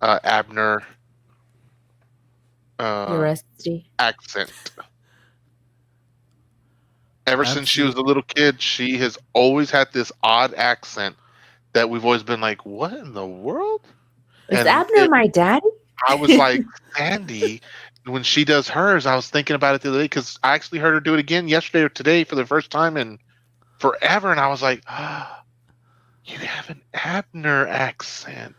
Abner You're rusty. accent. Ever since she was a little kid, she has always had this odd accent that we've always been like, "What in the world?" Is And Abner my daddy? I was like, Sandy, when she does hers, I was thinking about it the other day because I actually heard her do it again yesterday or today for the first time in forever, and I was like, you have an Abner accent.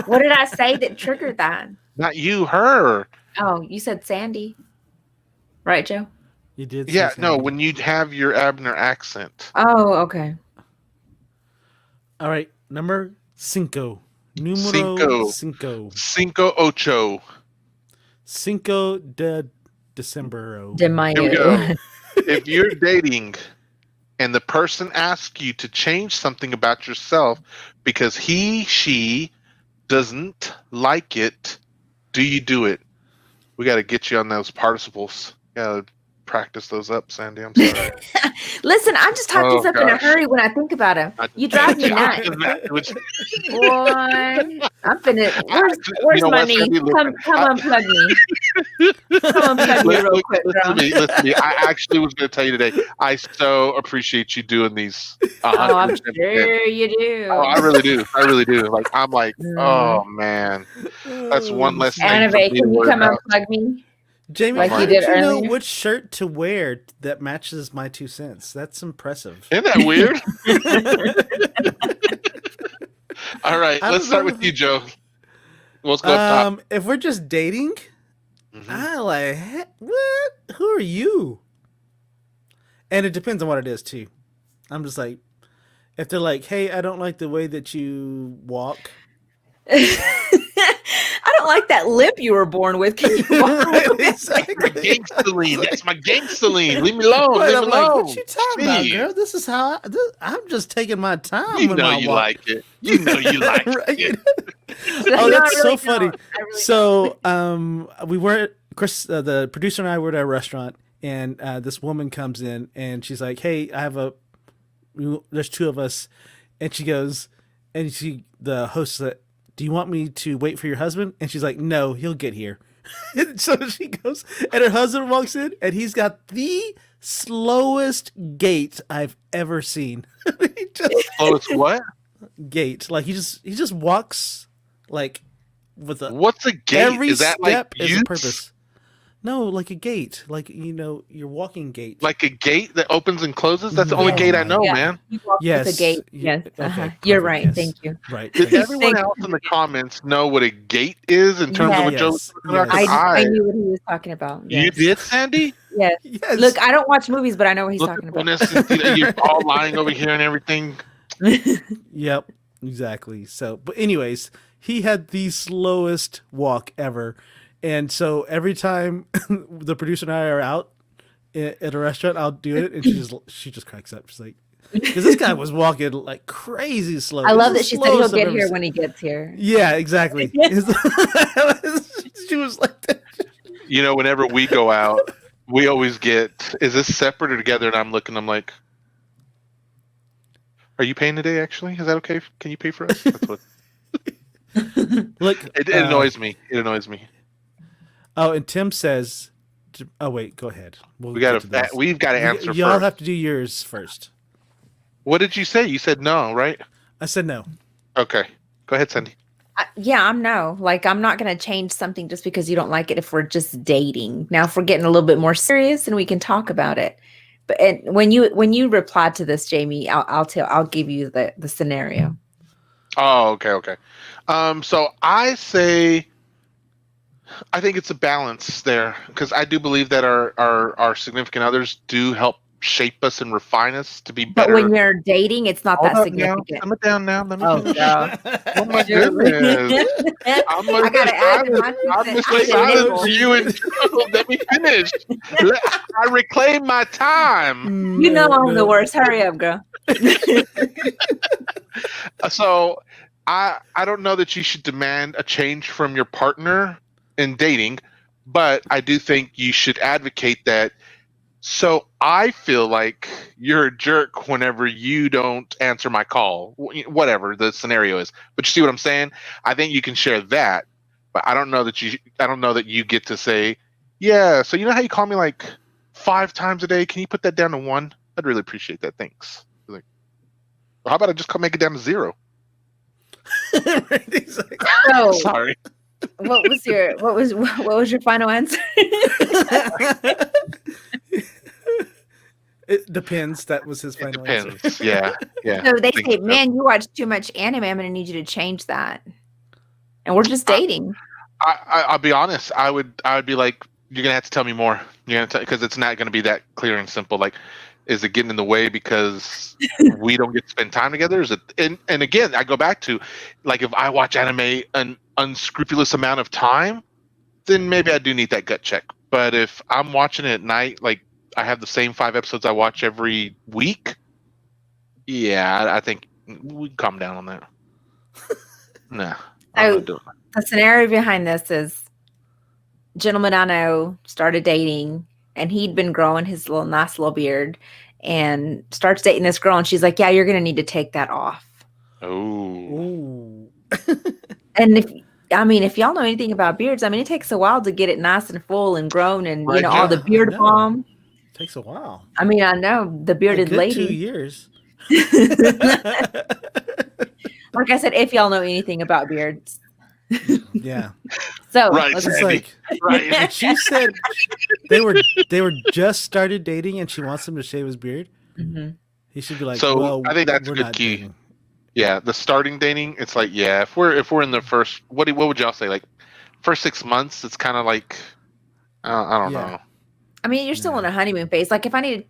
What did I say that triggered that? Not you, her. Oh, you said Sandy. Right, Joe? You did. Yeah, say no, Sandy. when you have your Abner accent. Oh, okay. All right, number 5. Numero 5. Cinco ocho. Cinco de Decembero. De Mayo. Here we go. If you're dating and the person asks you to change something about yourself because she doesn't like it, do you do it? We got to get you on those participles. Got to practice those up, Sandy. I'm sorry. Listen, I just type Oh, these up in a gosh. hurry when I think about them. You drive me nuts. Boy, I'm finna. Where's know my what, knee? Sandy? Come unplug me. Come unplug me real quick, girl. Listen to me. I actually was going to tell you today. I so appreciate you doing these. Oh, I'm 110%. sure you do. Oh, I really do. I really do. Like I'm like, oh man, that's one less thing. Annabelle, for me to can you worry come about. unplug me? Jamie, Like how you did did you know earlier? which shirt to wear that matches my 2 cents? That's impressive. Isn't that weird? All right, I let's don't start know. with you, Joe. Let's go up top. If we're just dating, Mhm. I like, what? Who are you? And it depends on what it is too. I'm just like, if they're like, hey, I don't like the way that you walk. I don't like that lip you were born with. Can you walk Right, away? exactly. Gangsterline. That's my gangsterline. Leave me alone. Right, Leave I'm me like, alone. what you talking about, Jeez. girl? This is how I'm just taking my time. You with know my you walk. like it. You know you like Right. it. Oh, No, that's I really so funny. don't. I really So, we were Chris, the producer and I were at a restaurant, and this woman comes in, and she's like, "Hey, there's 2 of us," and she goes, and the host said, "Do you want me to wait for your husband?" And she's like, "No, he'll get here." And so she goes, and her husband walks in, and he's got the slowest gait I've ever seen. He just Oh, it's what? gait, like he just walks like with a What's a gate? every Is that step like is a youths? purpose. No, like a gate, like your walking gate. Like a gate that opens and closes? That's the only Yeah. gate I know, Yeah. man. You walk Yes, with a gate. yeah, Yes. okay, You're perfect, right. yes. Thank you. Right. Does thank you. everyone Thank else you. in the comments know what a gate is in terms of what Yes. Joe's talking about? Yes. 'Cause I knew what he was talking about. You Yes. did, Sandy? Yes. Yes. Look, I don't watch movies, but I know what he's Look talking at about. this. You're all lying over here and everything. Yep, exactly. So, but anyways, he had the slowest walk ever, and so every time the producer and I are out at a restaurant, I'll do it, and she just cracks up. She's like, because this guy was walking like crazy slow. I love This that is she the said he'll slowest I've get ever here seen. when he gets here. Yeah, exactly. She was like that. You know, whenever we go out, we always get, is this separate or together? And I'm like, are you paying today, actually? Is that okay? Can you pay for us? That's what, Look, it annoys me. It annoys me. Oh, and Tim says, "Oh wait, go ahead. We've got to answer Y'all first. have to do yours first." What did you say? You said no, right? I said no. Okay. Go ahead, Sandy. Yeah, I'm no. Like, I'm not going to change something just because you don't like it if we're just dating. Now, if we're getting a little bit more serious and we can talk about it, But and when you reply to this, Jamie, I'll give you the scenario. Oh, okay. So I say I think it's a balance there because I do believe that our significant others do help shape us and refine us to be But better. when you're dating, it's not Hold that up now. significant. Calm it down now. Let me Oh, finish. girl. Oh my Surely. goodness. I gotta add in my 2 I'm cents. just I said silent for you and Joe. Let me finish. I reclaim my time. You know I'm the worst. Hurry up, girl. So I don't know that you should demand a change from your partner in dating, but I do think you should advocate that. So I feel like you're a jerk whenever you don't answer my call, whatever the scenario is. But you see what I'm saying? I think you can share that, but I don't know that you get to say, yeah. So you know how you call me like 5 times a day? Can you put that down to 1? I'd really appreciate that. Thanks. Like, well, how about I just make it down to 0? He's like, So, Sorry. what was your final answer? it depends. That was his final answer. Depends. Yeah. So they Think say, so. "Man, you watch too much anime. I'm gonna need you to change that." And we're just dating. I'll be honest. I would be like, you're gonna have to tell me more. You're gonna because it's not gonna be that clear and simple. Like, is it getting in the way because we don't get to spend time together? Is it? And again, I go back to, like, if I watch anime an unscrupulous amount of time, then maybe I do need that gut check. But if I'm watching it at night, like I have the same 5 episodes I watch every week, yeah, I think we can calm down on that. Nah, I'm not doing it. The scenario behind this is, gentleman I know started dating, and he'd been growing his nice little beard, and starts dating this girl, and she's like, "Yeah, you're gonna need to take that off." Oh. Ooh. And if y'all know anything about beards, I mean, it takes a while to get it nice and full and grown, and Right, all the yeah, beard I know. balm. Takes a while. I mean, I know the A bearded good 2 lady. years. Like I said, if y'all know anything about beards. Yeah. So Right, let's- It's Sandy. like Right. when she said they were just started dating and she wants him to shave his beard. Mhm. He should be like, So, well, I think that's a we're good not key. dating. Yeah, the starting dating, it's like, yeah, if we're in the first, what would y'all say, like first 6 months? It's kind of like, I don't Yeah. know. I mean, you're still in a honeymoon phase. Like, if I need to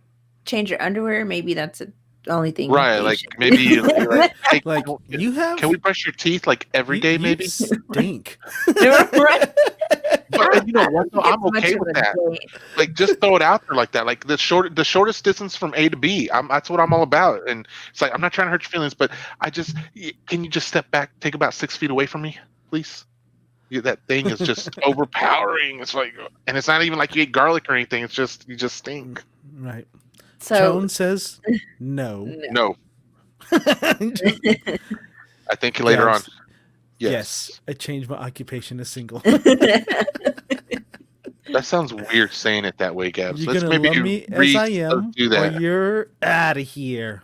change your underwear, maybe that's the only thing. Right, you like should- maybe you like, hey, Like you have. can we brush your teeth like every day, you maybe? stink. Right. But you know what? Though, I I'm don't think it's okay much with of a that. date. Like, just throw it out there like that. Like the shortest distance from A to B. That's what I'm all about. And it's like, I'm not trying to hurt your feelings, but can you just step back, take about 6 feet away from me, please? That thing is just overpowering. It's like, and it's not even like you ate garlic or anything. It's just you just stink. Right. So Joan says no. No, I think later on. Gabs, Yes. I changed my occupation to single. That sounds weird saying it that way, Gabs. You're Let's gonna maybe love me as I am, do or that. you're out of here.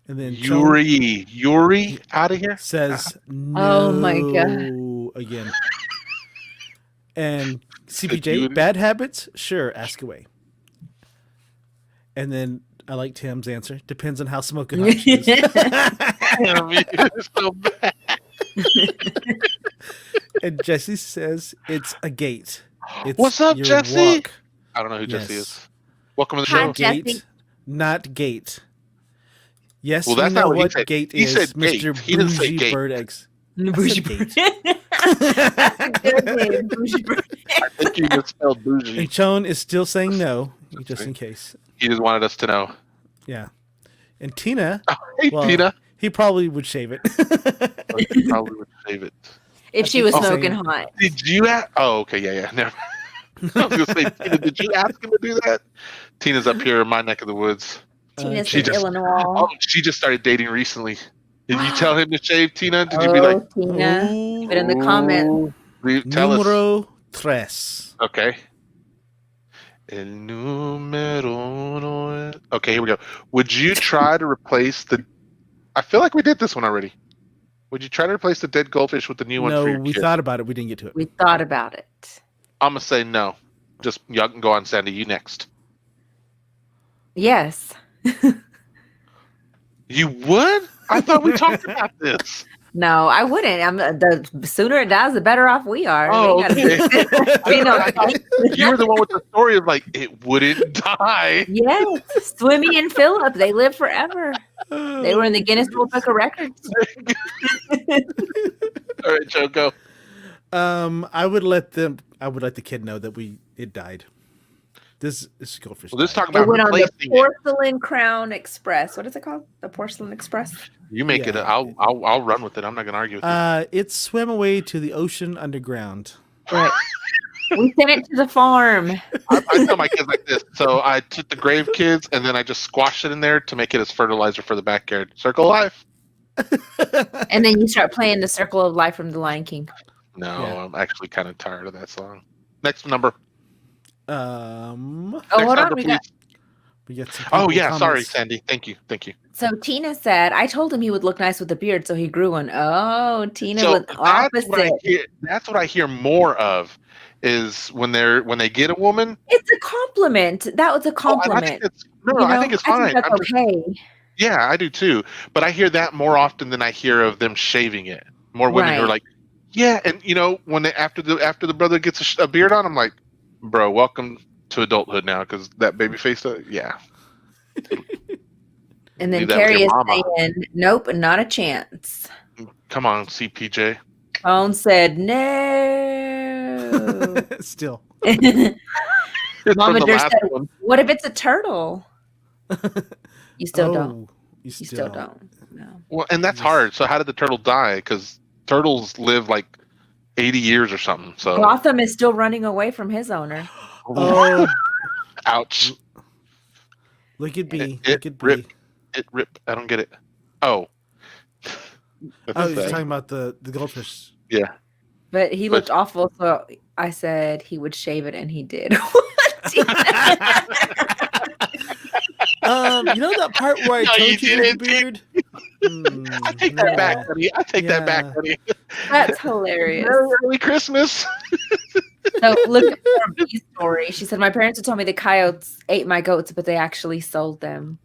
And then Joan Yuri, out of here. says no. Oh my God. Again. And CPJ, Yuri? bad habits? Sure, ask away. And then I like Tim's answer. Depends on how smoking hot she is. Damn, you're so bad. And Jesse says it's a gate. It's What's up, your Jesse? walk. I don't know who Jesse Yes. is. Welcome to the Hi, show. Jesse. Gate, not gate. Yes, Well, we that's know not what he what said. gate He is, said Mr. gate. He didn't say Bougie gate. Bird Eggs. Bougie gate. That's a good name, Bougie Bird. I think you misspelled bougie. And Chone is still saying no, just in case. He just wanted us to know. Yeah. And Tina, Oh, hey, well, Tina. he probably would shave it. I probably would save it. If she was Oh. smoking hot. Did you ask? Oh, okay, yeah. Never. I was gonna say, Tina, did you ask him to do that? Tina's up here in my neck of the woods. Tina's she in just- Illinois. Oh, she just started dating recently. Did you tell him to shave, Tina? Did you be like, Tina, leave it in the comments. tell us? Numero tres. Okay. El número uno. Okay, here we go. Would you try to replace the? I feel like we did this one already. Would you try to replace the dead goldfish with the new one for No, your we kid? thought about it. We didn't get to it. We thought about it. I'm gonna say no. Just y'all can go on, Sandy. You next. Yes. You would? I thought we talked about this. No, I wouldn't. The sooner it dies, the better off we are. Oh, They gotta okay. be no You were the one with the story of like it wouldn't die. Yes, Swimmy and Philip, they live forever. They were in the Guinness World Book of Records. All right, Joe, go. I would let the kid know that it died. This goldfish. Well, this died. talking They about went on the replacing it. Porcelain Crown Express. What is it called? The Porcelain Express? You make it. Yeah. I'll run with it. I'm not gonna argue with you. It swam away to the ocean underground. Right. We sent it to the farm. I tell my kids like this. So I took the grave kids and then I just squashed it in there to make it as fertilizer for the backyard. Circle of life. And then you start playing the Circle of Life from The Lion King. No, Yeah. I'm actually kind of tired of that song. Next number. Oh, Next hold number, on. We got some Oh people yeah, sorry, comments. Sandy. Thank you. So Tina said, I told him he would look nice with a beard, so he grew one. Oh, Tina So was opposite. that's what I hear more of is when they get a woman. It's a compliment. That was a compliment. I think it's fine. that's I'm just- okay. yeah, I do too. But I hear that more often than I hear of them shaving it. More women who are Right. like, yeah, and when after the brother gets a beard on, I'm like, bro, welcome to adulthood now because that baby face, yeah. And Do then that with Carrie your is mama. saying, nope, not a chance. Come on, CPJ. Phone said no. Still. It's Mama from the Dear last said, one. what if it's a turtle? You still don't. You You still don't. No. Well, and that's hard. So how did the turtle die? Because turtles live like 80 years or something. So Gotham is still running away from his owner. Oh, ouch. look at B. It Look at B. rip. It rip. I don't get it. Oh. That's Oh, you're sad. talking about the goldfish. Yeah. But he But- looked awful, so I said he would shave it, and he did. You know that part where I No, you told you the didn't. beard? I take that no. back, buddy. I take that back, Yeah. buddy. That's hilarious. Merry early Christmas. So look at her bee story. She said, my parents would tell me the coyotes ate my goats, but they actually sold them.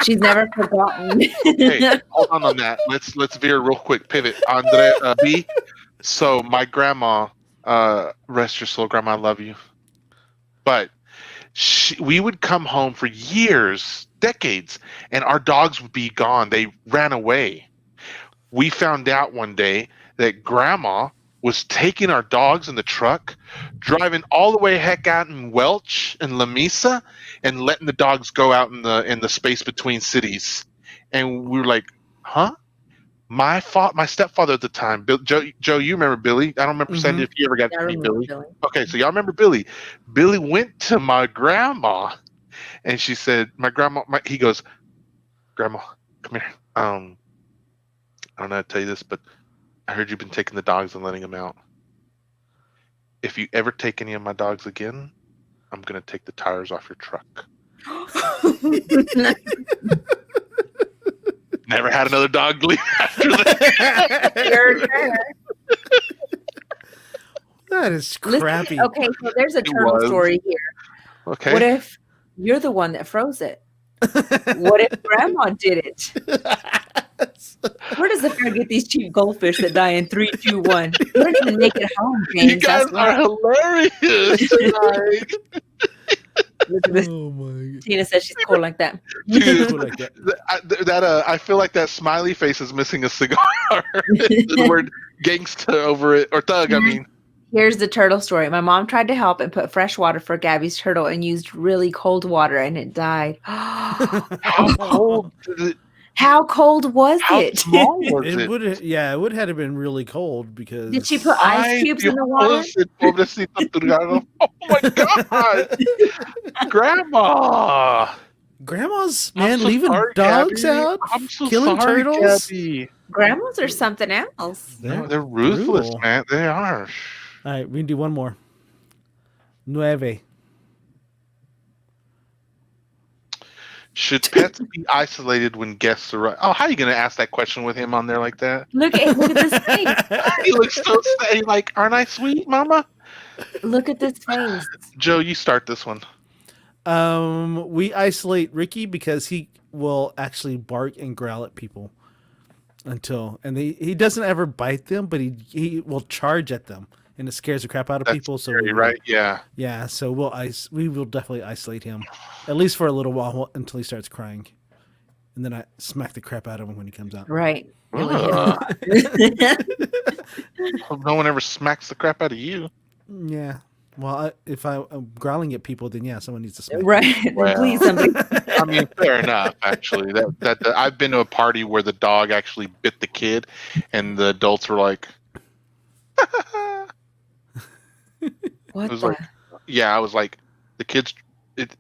She's never forgotten. Hey, hold on that. Let's veer real quick. Pivot. Andre B. So my grandma, rest your soul, grandma, I love you. But we would come home for years, decades, and our dogs would be gone. They ran away. We found out one day that grandma was taking our dogs in the truck, driving all the way heck out in Welch and La Mesa, and letting the dogs go out in the space between cities. And we were like, huh? My stepfather at the time, Joe, you remember Billy? I don't remember Sandy if you ever got I to meet remember Billy. Billy. Okay, so y'all remember Billy. Billy went to my grandma, and she said, he goes, Grandma, come here. I don't know how to tell you this, but I heard you've been taking the dogs and letting them out. If you ever take any of my dogs again, I'm going to take the tires off your truck. Never had another dog leave after that. That is Listen, crappy. okay, so there's a turtle was. story here. Okay. What if you're the one that froze it? What if grandma did it? Where does the fair get these cheap goldfish that die in 3, 2, 1? You don't even make it home, James. You guys That's are why. hilarious tonight. Look at this. Oh my god. Tina says she's cool like that. Dude, Cool like that. I feel like that smiley face is missing a cigar. The word gangsta over it, or thug. I mean, Here's the turtle story. My mom tried to help and put fresh water for Gabby's turtle and used really cold water, and it died. how cold? How cold was How it? small was It it? would it would have been really cold because Did she put ice cubes in the water? Oh my god, Grandma! grandmas, I'm man, so leaving sorry, dogs Gabby. out, I'm so killing sorry, turtles. Gabby. Grandmas are something else. They're ruthless, brutal. man. They are. All right, we can do one more. 9. Should pets be isolated when guests arrive? Oh, how are you going to ask that question with him on there like that? Look at this face. He looks so sad. Like, aren't I sweet, Mama? Look at this face. Joe, you start this one. We isolate Ricky because he will actually bark and growl at people and he doesn't ever bite them, but he will charge at them, and it scares the crap out of That's people. So scary, right? Yeah. yeah. So we will definitely isolate him, at least for a little while until he starts crying, and then I smack the crap out of him when he comes out. Right. Really Hope no one ever smacks the crap out of you. Yeah. Well, if I'm growling at people, then yeah, someone needs to smack. Right. Well. Please, somebody. I mean, fair enough. Actually, I've been to a party where the dog actually bit the kid, and the adults were like, What It was the? like- "Yeah." I was like, "The kid's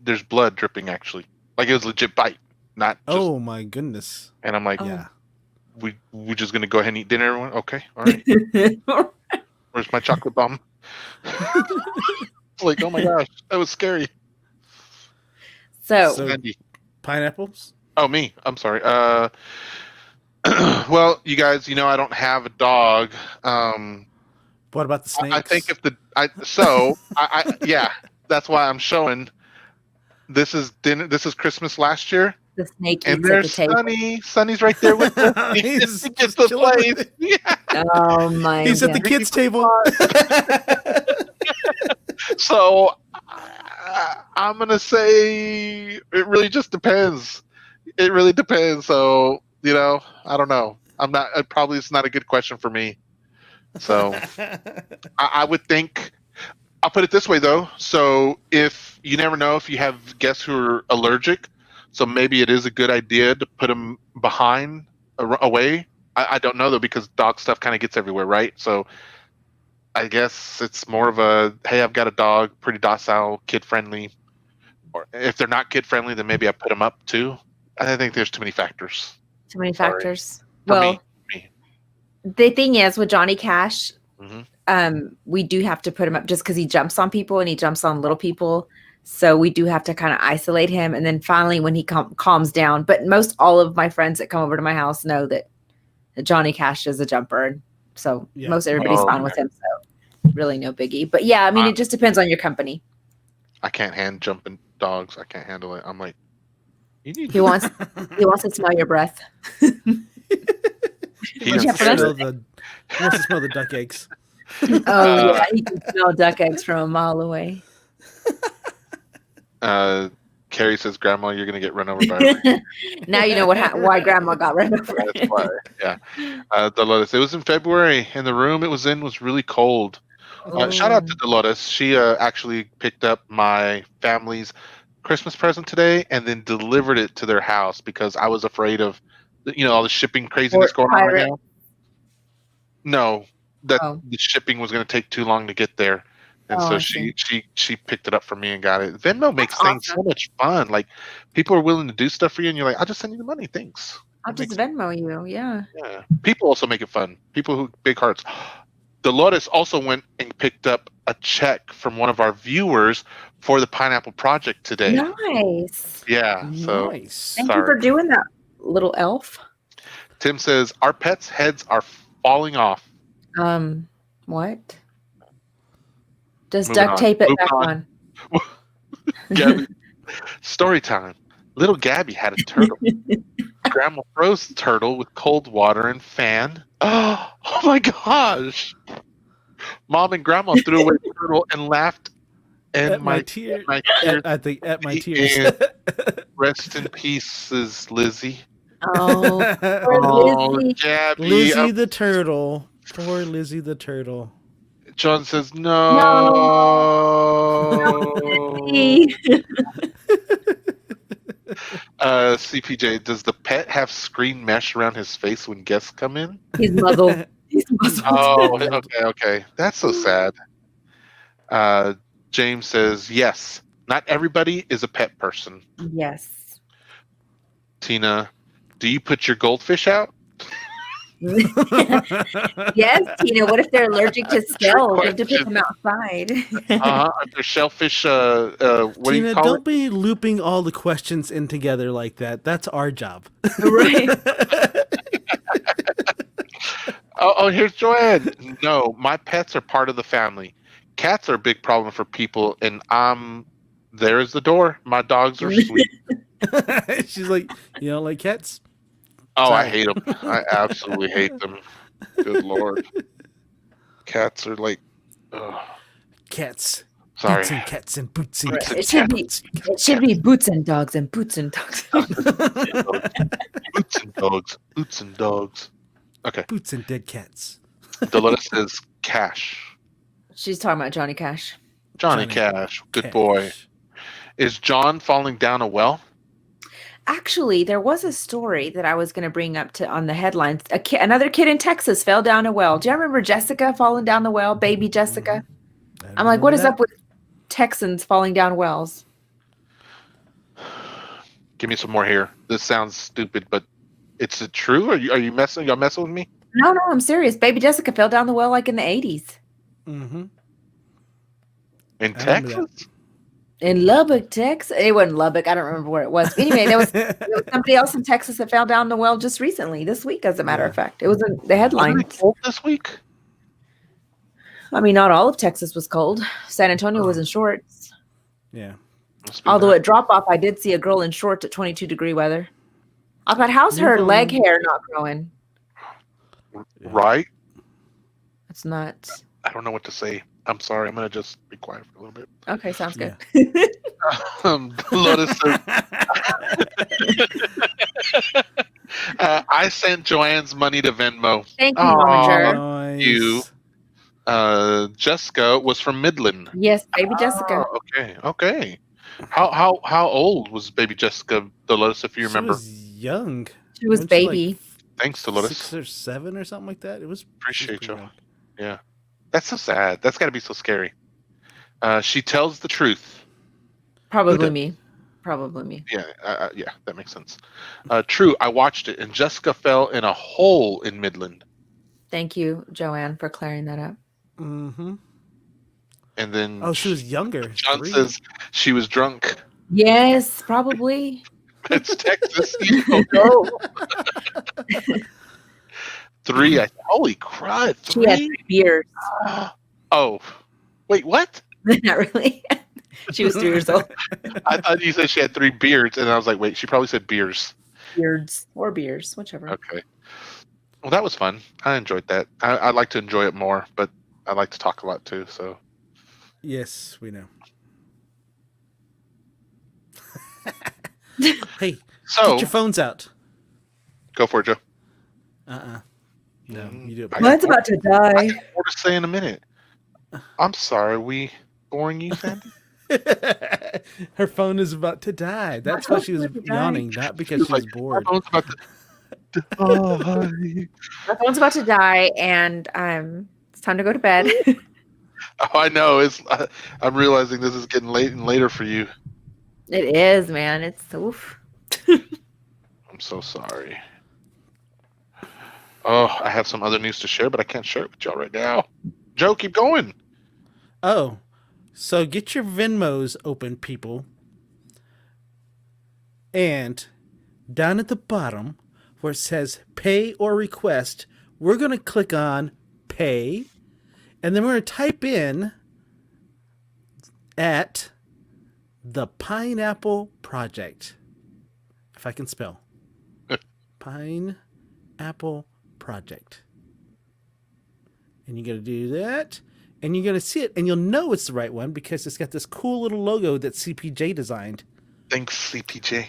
there's blood dripping." Actually, like it was legit bite, not just. Oh my goodness. And I'm like, Oh. Yeah. we just gonna go ahead and eat dinner, everyone? Okay, all right. Where's my chocolate bomb? Like, oh my gosh, that was scary. So, So- Andy. Pineapples? Oh, me. I'm sorry. Well, you guys, I don't have a dog. What about the snakes? I think if yeah, that's why I'm showing. This is dinner. This is Christmas last year, the snake and eats at the there's table. Sunny. Sunny's right there with us. He's He gets just the chilling plate. with Yeah. Oh my He's at the God. kids' table. So I'm gonna say it really just depends. It really depends. So I don't know. I'm not. Probably it's not a good question for me. So I would think. I'll put it this way though. So if you never know if you have guests who are allergic, so maybe it is a good idea to put them behind away. I don't know though because dog stuff kind of gets everywhere, right? So I guess it's more of a hey, I've got a dog, pretty docile, kid friendly. Or if they're not kid friendly, then maybe I put them up too. I think there's too many factors. Too many Sorry. factors. For Well, me. the thing is with Johnny Cash, Mhm. we do have to put him up just because he jumps on people and he jumps on little people. So we do have to kind of isolate him. And then finally, when he calms down, but most all of my friends that come over to my house know that Johnny Cash is a jumper. So Yeah. most everybody's Oh, fine with him. So really no biggie. But yeah, I mean, it just depends on your company. I can't hand jumping dogs. I can't handle it. I'm like, you need. He wants to smell your breath. He Yeah, doesn't but that's- care. He wants to smell the duck eggs. Oh yeah, he can smell duck eggs from a mile away. Carrie says, "Grandma, you're gonna get run over by a ram." Now you know why Grandma got run over. That's why. Yeah. Dolores. It was in February, and the room it was in was really cold. Shout out to Dolores. She actually picked up my family's Christmas present today and then delivered it to their house because I was afraid of, all the shipping craziness going on right now. No, that Oh. the shipping was going to take too long to get there, and Oh, so I she picked it up for me and got it. Venmo makes That's things so awesome. much fun. Like people are willing to do stuff for you, and you're like, "I'll just send you the money, thanks." I'll It just makes- Venmo you. Yeah. Yeah. People also make it fun. People who big hearts. Dolores also went and picked up a check from one of our viewers for the Pineapple Project today. Nice. Yeah. So Nice. Thank you for doing that, little elf. Tim says our pets' heads are falling off. What? Just Moving duct on. tape it Moving back on. on. Gabby. Story time. Little Gabby had a turtle. Grandma froze the turtle with cold water and fan. Oh my gosh. Mom and Grandma threw away the turtle and laughed. And At my tears. my tears. At my tears. And rest in pieces, Lizzie. Oh, Oh, Lizzie. Gabby. Lizzie the turtle. Poor Lizzie the turtle. John says no. Lizzie. CPJ, does the pet have screen mesh around his face when guests come in? He's muzzled. He's muzzled. Oh, okay. That's so sad. James says yes. Not everybody is a pet person. Yes. Tina, do you put your goldfish out? Yes, Tina. What if they're allergic to scales? You have to put them outside. Their shellfish. What do Tina, you call don't it? be looping all the questions in together like that. That's our job. Right. Oh, here's Joanne. No, my pets are part of the family. Cats are a big problem for people, and I'm There is the door. My dogs are sweet. She's like, you don't like cats? Oh, I Sorry. hate them. I absolutely hate them. Good Lord. Cats are like, ugh. Cats. Sorry. Boots and cats and boots and Right. cats. It should be. Boots and It cats. should be boots and dogs and boots and dogs. Boots and dogs. Boots and dogs. Okay. Boots and dead cats. Deletta says Cash. She's talking about Johnny Cash. Johnny Johnny Cash. Good Cash. boy. Is John falling down a well? Actually, there was a story that I was going to bring up to on the headlines. Another kid in Texas fell down a well. Do you remember Jessica falling down the well? Baby Jessica. I'm like, what is up with Texans falling down wells? Give me some more here. This sounds stupid, but it's true? Are you messing? Y'all messing with me? No, I'm serious. Baby Jessica fell down the well like in the 80s. Mm-hmm. In I remember Texas? In Lubbock, Texas. It wasn't Lubbock. I don't remember where it was. Anyway, there was somebody else in Texas that fell down the well just recently, this week, as a matter of fact. It was in the Wasn't headlines. it cold this week? I mean, not all of Texas was cold. San Antonio was in shorts. Yeah. Must be Although nice. at drop off, I did see a girl in shorts at 22-degree weather. I thought, how's her Move leg on. hair not growing? Right? That's nuts. I don't know what to say. I'm sorry. I'm gonna just be quiet for a little bit. Okay, sounds good. Lotus says, I sent Joanne's money to Venmo. Thank you, Aw. Momager. Nice. You. Jessica was from Midland. Yes, baby Jessica. Oh, okay. How old was baby Jessica, Dolores, if you She remember? was young. She was Wasn't baby. Thanks, Like Dolores. 6 or 7 or something like that. It was Appreciate pretty you. young. Yeah. That's so sad. That's got to be so scary. She tells the truth. Probably did? me. Probably me. Yeah, yeah, that makes sense. True, I watched it, and Jessica fell in a hole in Midland. Thank you, Joanne, for clearing that up. Mm-hmm. And then Oh, she was younger. John 3. says she was drunk. Yes, probably. It's Texas. You don't know. 3. Holy crap. She had 3? 3 beers. Oh, wait, what? Not really. She was 3 years old. I thought you said she had 3 beards, and I was like, wait, she probably said beers. Beards or beers, whichever. Okay. Well, that was fun. I enjoyed that. I'd like to enjoy it more, but I like to talk a lot too. So Yes, we know. Hey, so get your phones out. go for it, Joe. No, you do it. Mine's about to I die. got more to say in a minute. I'm sorry. Are we boring you, Sandy? Her phone is about to die. That's why she was yawning, not because she was bored. My phone's about to die. My phone's about to die, and it's time to go to bed. Oh, I know. I'm realizing this is getting late and later for you. It is, man. It's oof. I'm so sorry. Oh, I have some other news to share, but I can't share it with y'all right now. Joe, keep going. Oh, so get your Venmos open, people. And down at the bottom where it says pay or request, we're going to click on pay. And then we're going to type in at the Pineapple Project. If I can spell. Pineapple Project. And you're going to do that. And you're going to see it. And you'll know it's the right one because it's got this cool little logo that CPJ designed. Thanks, CPJ.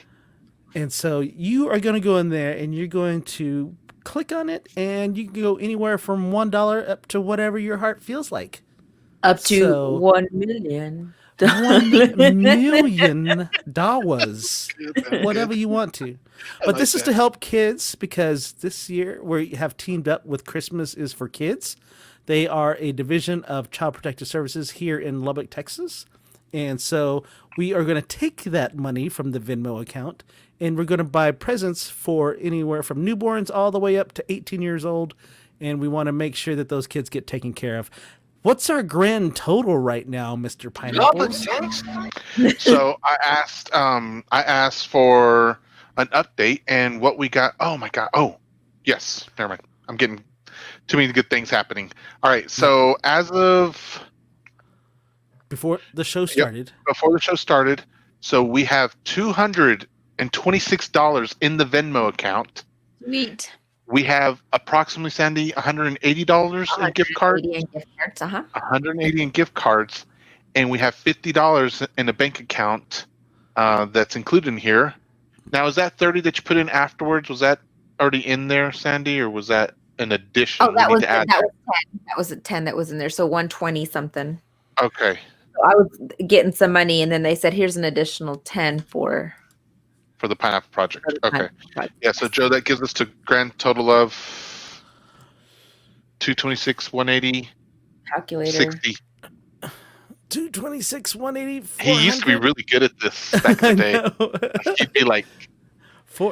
And so you are going to go in there and you're going to click on it. And you can go anywhere from $1 up to whatever your heart feels like. Up to So- 1 million. $1 million. Whatever you want to. But this is to help kids because this year we have teamed up with Christmas is for Kids. They are a division of Child Protective Services here in Lubbock, Texas. And so we are going to take that money from the Venmo account and we're going to buy presents for anywhere from newborns all the way up to 18 years old. And we want to make sure that those kids get taken care of. What's our grand total right now, Mr. Pineapples? So I asked for an update, and what we got. Oh my god. Oh, yes. Never mind. I'm getting too many good things happening. All right. So as of Before the show started. Before the show started. So we have $226 in the Venmo account. Sweet. We have approximately, Sandy, $180 in gift cards. 180 in gift cards, 180 in gift cards, and we have $50 in a bank account that's included in here. Now, is that 30 that you put in afterwards? Was that already in there, Sandy, or was that an addition? Oh, that was 10. That was a 10 that was in there. So 120 something. Okay. So I was getting some money, and then they said, "Here's an additional 10 for the Pineapple Project." the Okay. Pineapple Project. Yeah. So Joe, that gives us a grand total of 226, 180, Calculator. 60. 226, 180, He used to be really good at this back in the day. He'd be like,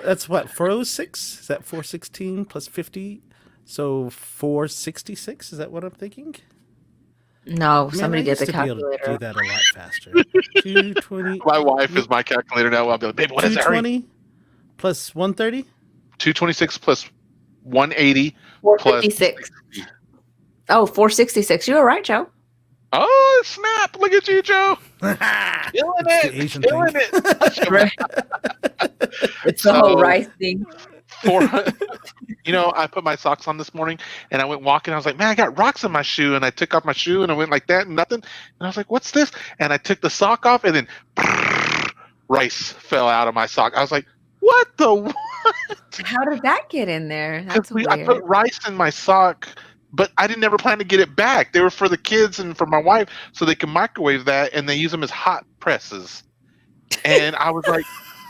that's what, 406? Is that 416 plus 50? So 466? Is that what I'm thinking? No, Man, somebody I get used the to be able to calculator. do that a lot faster. 220. my wife is my calculator now. I'll be like, babe, what is it? Hurry. 220 plus 130? 226 plus 180 plus 456. Oh, 466. You were right, Joe. Oh, snap. Look at you, Joe. Killing It's the Asian Killing thing. it. It's the whole rice thing. I put my socks on this morning and I went walking. I was like, man, I got rocks in my shoe. And I took off my shoe and I went like that and nothing. And I was like, what's this? And I took the sock off and then rice fell out of my sock. I was like, what the what? How did that get in there? That's weird. I put rice in my sock, but I didn't ever plan to get it back. They were for the kids and for my wife so they can microwave that and they use them as hot presses. And I was like,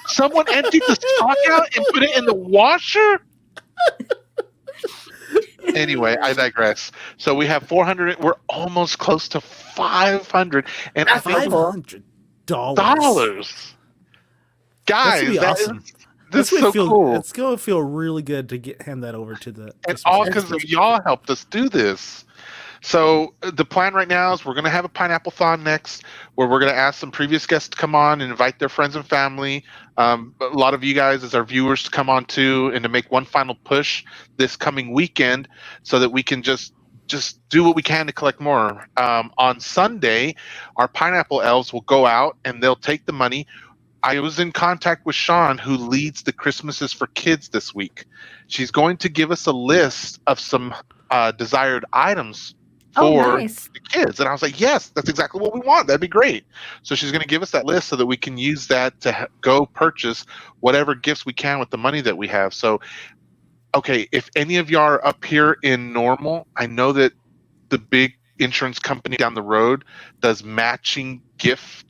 someone emptied the sock out and put it in the washer? Anyway, I digress. So we have 400. We're almost close to 500. And I think $500. Guys, awesome. This is so cool. It's going to feel really good to hand that over to the. And all because of y'all helped us do this. So the plan right now is we're going to have a Pineapple-thon next, where we're going to ask some previous guests to come on and invite their friends and family. A lot of you guys as our viewers to come on too, and to make one final push this coming weekend, so that we can just do what we can to collect more. On Sunday, our Pineapple Elves will go out and they'll take the money. I was in contact with Sean, who leads the Christmases for Kids this week. She's going to give us a list of some desired items for the kids. And I was like, yes, that's exactly what we want. That'd be great. So she's going to give us that list so that we can use that to go purchase whatever gifts we can with the money that we have. So, okay, if any of y'all are up here in Normal, I know that the big insurance company down the road does matching gift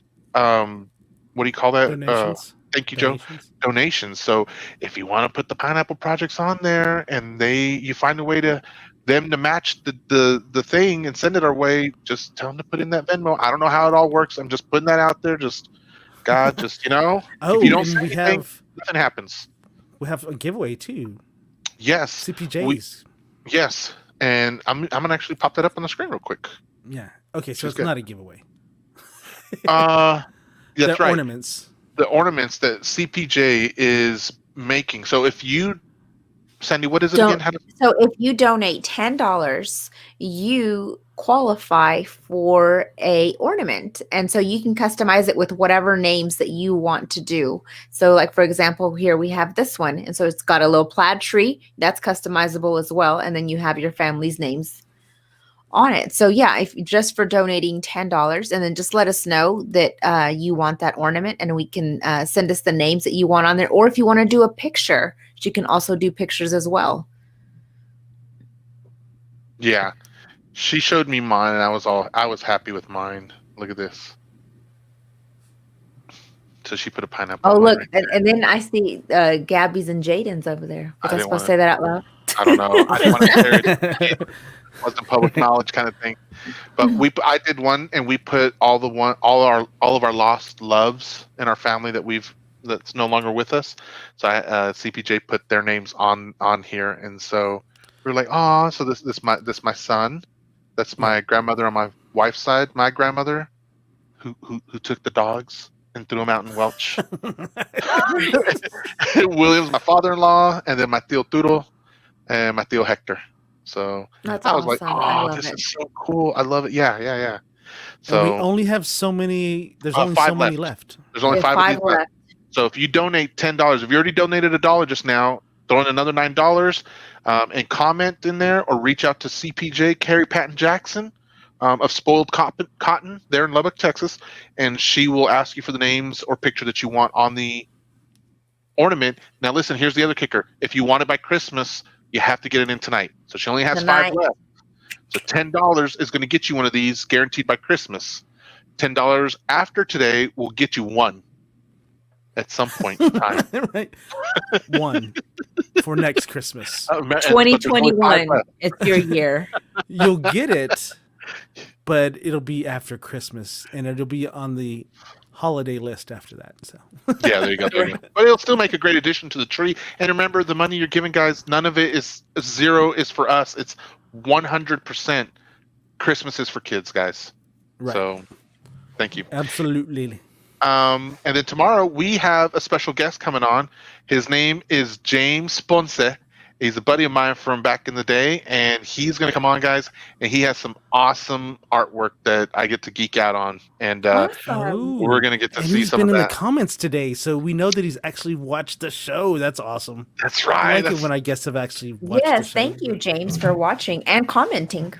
what do you call that? Donations. Thank you, Joe. Donations. So if you want to put the Pineapple Projects on there and you find a way to them to match the thing and send it our way, just tell them to put in that Venmo. I don't know how it all works. I'm just putting that out there. Just if you don't say anything, nothing happens. We have a giveaway too. Yes. CPJs. Yes. And I'm gonna actually pop that up on the screen real quick. Yeah. Okay, so it's not a giveaway. That's right. Ornaments. The ornaments that CPJ is making. So if you, Sandy, what is it again? So if you donate $10, you qualify for a ornament. And so you can customize it with whatever names that you want to do. So like, for example, here we have this one. And so it's got a little plaid tree. That's customizable as well. And then you have your family's names on it. So yeah, if just for donating $10, and then just let us know that you want that ornament, and we can send us the names that you want on there. Or if you want to do a picture, you can also do pictures as well. Yeah, she showed me mine, and I was happy with mine. Look at this. So she put a pineapple. Oh look, and then I see Gabby's and Jaden's over there. Was I supposed to say that out loud? I don't know. I didn't want to share it. Wasn't public knowledge kind of thing, but I did one, and we put all of our lost loves in our family that's no longer with us. So CPJ put their names on here, and so we're like, oh, so this my son, that's my grandmother on my wife's side, my grandmother, who took the dogs and threw them out in Welch. William's my father-in-law, and then my tío Turo and my tío Hector. So that's I was awesome. like, oh, this is so cool. I love it. Yeah. And we So only have so many. There's only five so many left. left. there's only We have 5 of these 5 left. left. So if you donate $10, if you already donated $1 just now, throw in another $9 and comment in there, or reach out to CPJ Carrie Patton Jackson of Spoiled Cotton there in Lubbock, Texas, and she will ask you for the names or picture that you want on the ornament. Now listen, here's the other kicker. If you want it by Christmas, you have to get it in tonight. So she only has Tonight. 5 left. So $10 is going to get you one of these guaranteed by Christmas. $10 after today will get you one at some point in time. Right. One for next Christmas. But there's only 5 2021. left. It's your year. You'll get it, but it'll be after Christmas, and it'll be on the holiday list after that. So Yeah, there you go. There you go. But it'll still make a great addition to the tree. And remember, the money you're giving, guys, none of it is zero is for us. It's 100% Christmas is for kids, guys. right. So thank you. Absolutely. And then tomorrow we have a special guest coming on. His name is James Ponce. He's a buddy of mine from back in the day, and he's going to come on, guys. And he has some awesome artwork that I get to geek out on, and Awesome. we're going to get to And see he's some been of in that. the comments today, so we know that he's actually watched the show. That's awesome. That's I right. like That's- it when I guests have actually watched the Yes, show. thank you, James, for watching and commenting.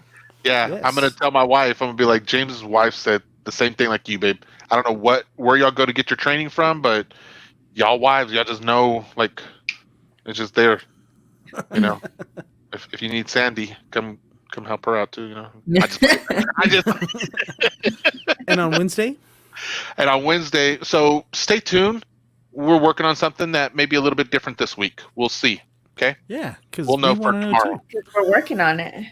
Yeah, Yes. I'm gonna tell my wife. I'm gonna be like, James's wife said the same thing like you, babe. I don't know where y'all go to get your training from, but y'all wives, y'all just know, like, it's just there. You know, if you need Sandy, come help her out too. You know, I just And on Wednesday, and on Wednesday. So stay tuned. We're working on something that may be a little bit different this week. We'll see. Okay. yeah, because We'll know we for want to know tomorrow. too. We're working on it.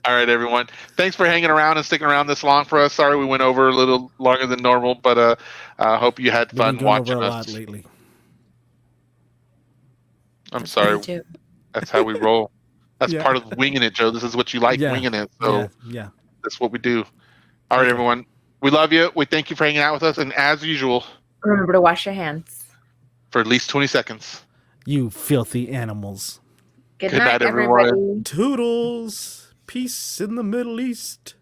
All right, everyone. Thanks for hanging around and sticking around this long for us. Sorry we went over a little longer than normal, but I hope you had We've been fun going watching over a us. lot lately. I'm sorry. Me too. That's how we roll. That's Yeah. part of winging it, Joe. This is what you like, Yeah. winging it. So yeah. that's what we do. All right, Okay. everyone. We love you. We thank you for hanging out with us. And as usual, Remember to wash your hands. for at least 20 seconds. You filthy animals. Good, Good night, night, everyone. everybody. Toodles. Peace in the Middle East.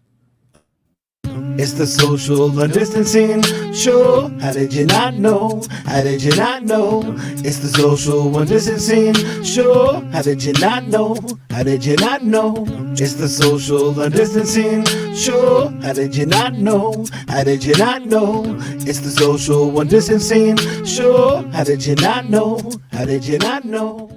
It's the social distancing show. How did you not know? How did you not know? It's the social distancing show. How did you not know? How did you not know? It's the social distancing show. How did you not know? How did you not know? It's the social distancing show. How did you not know? How did you not know?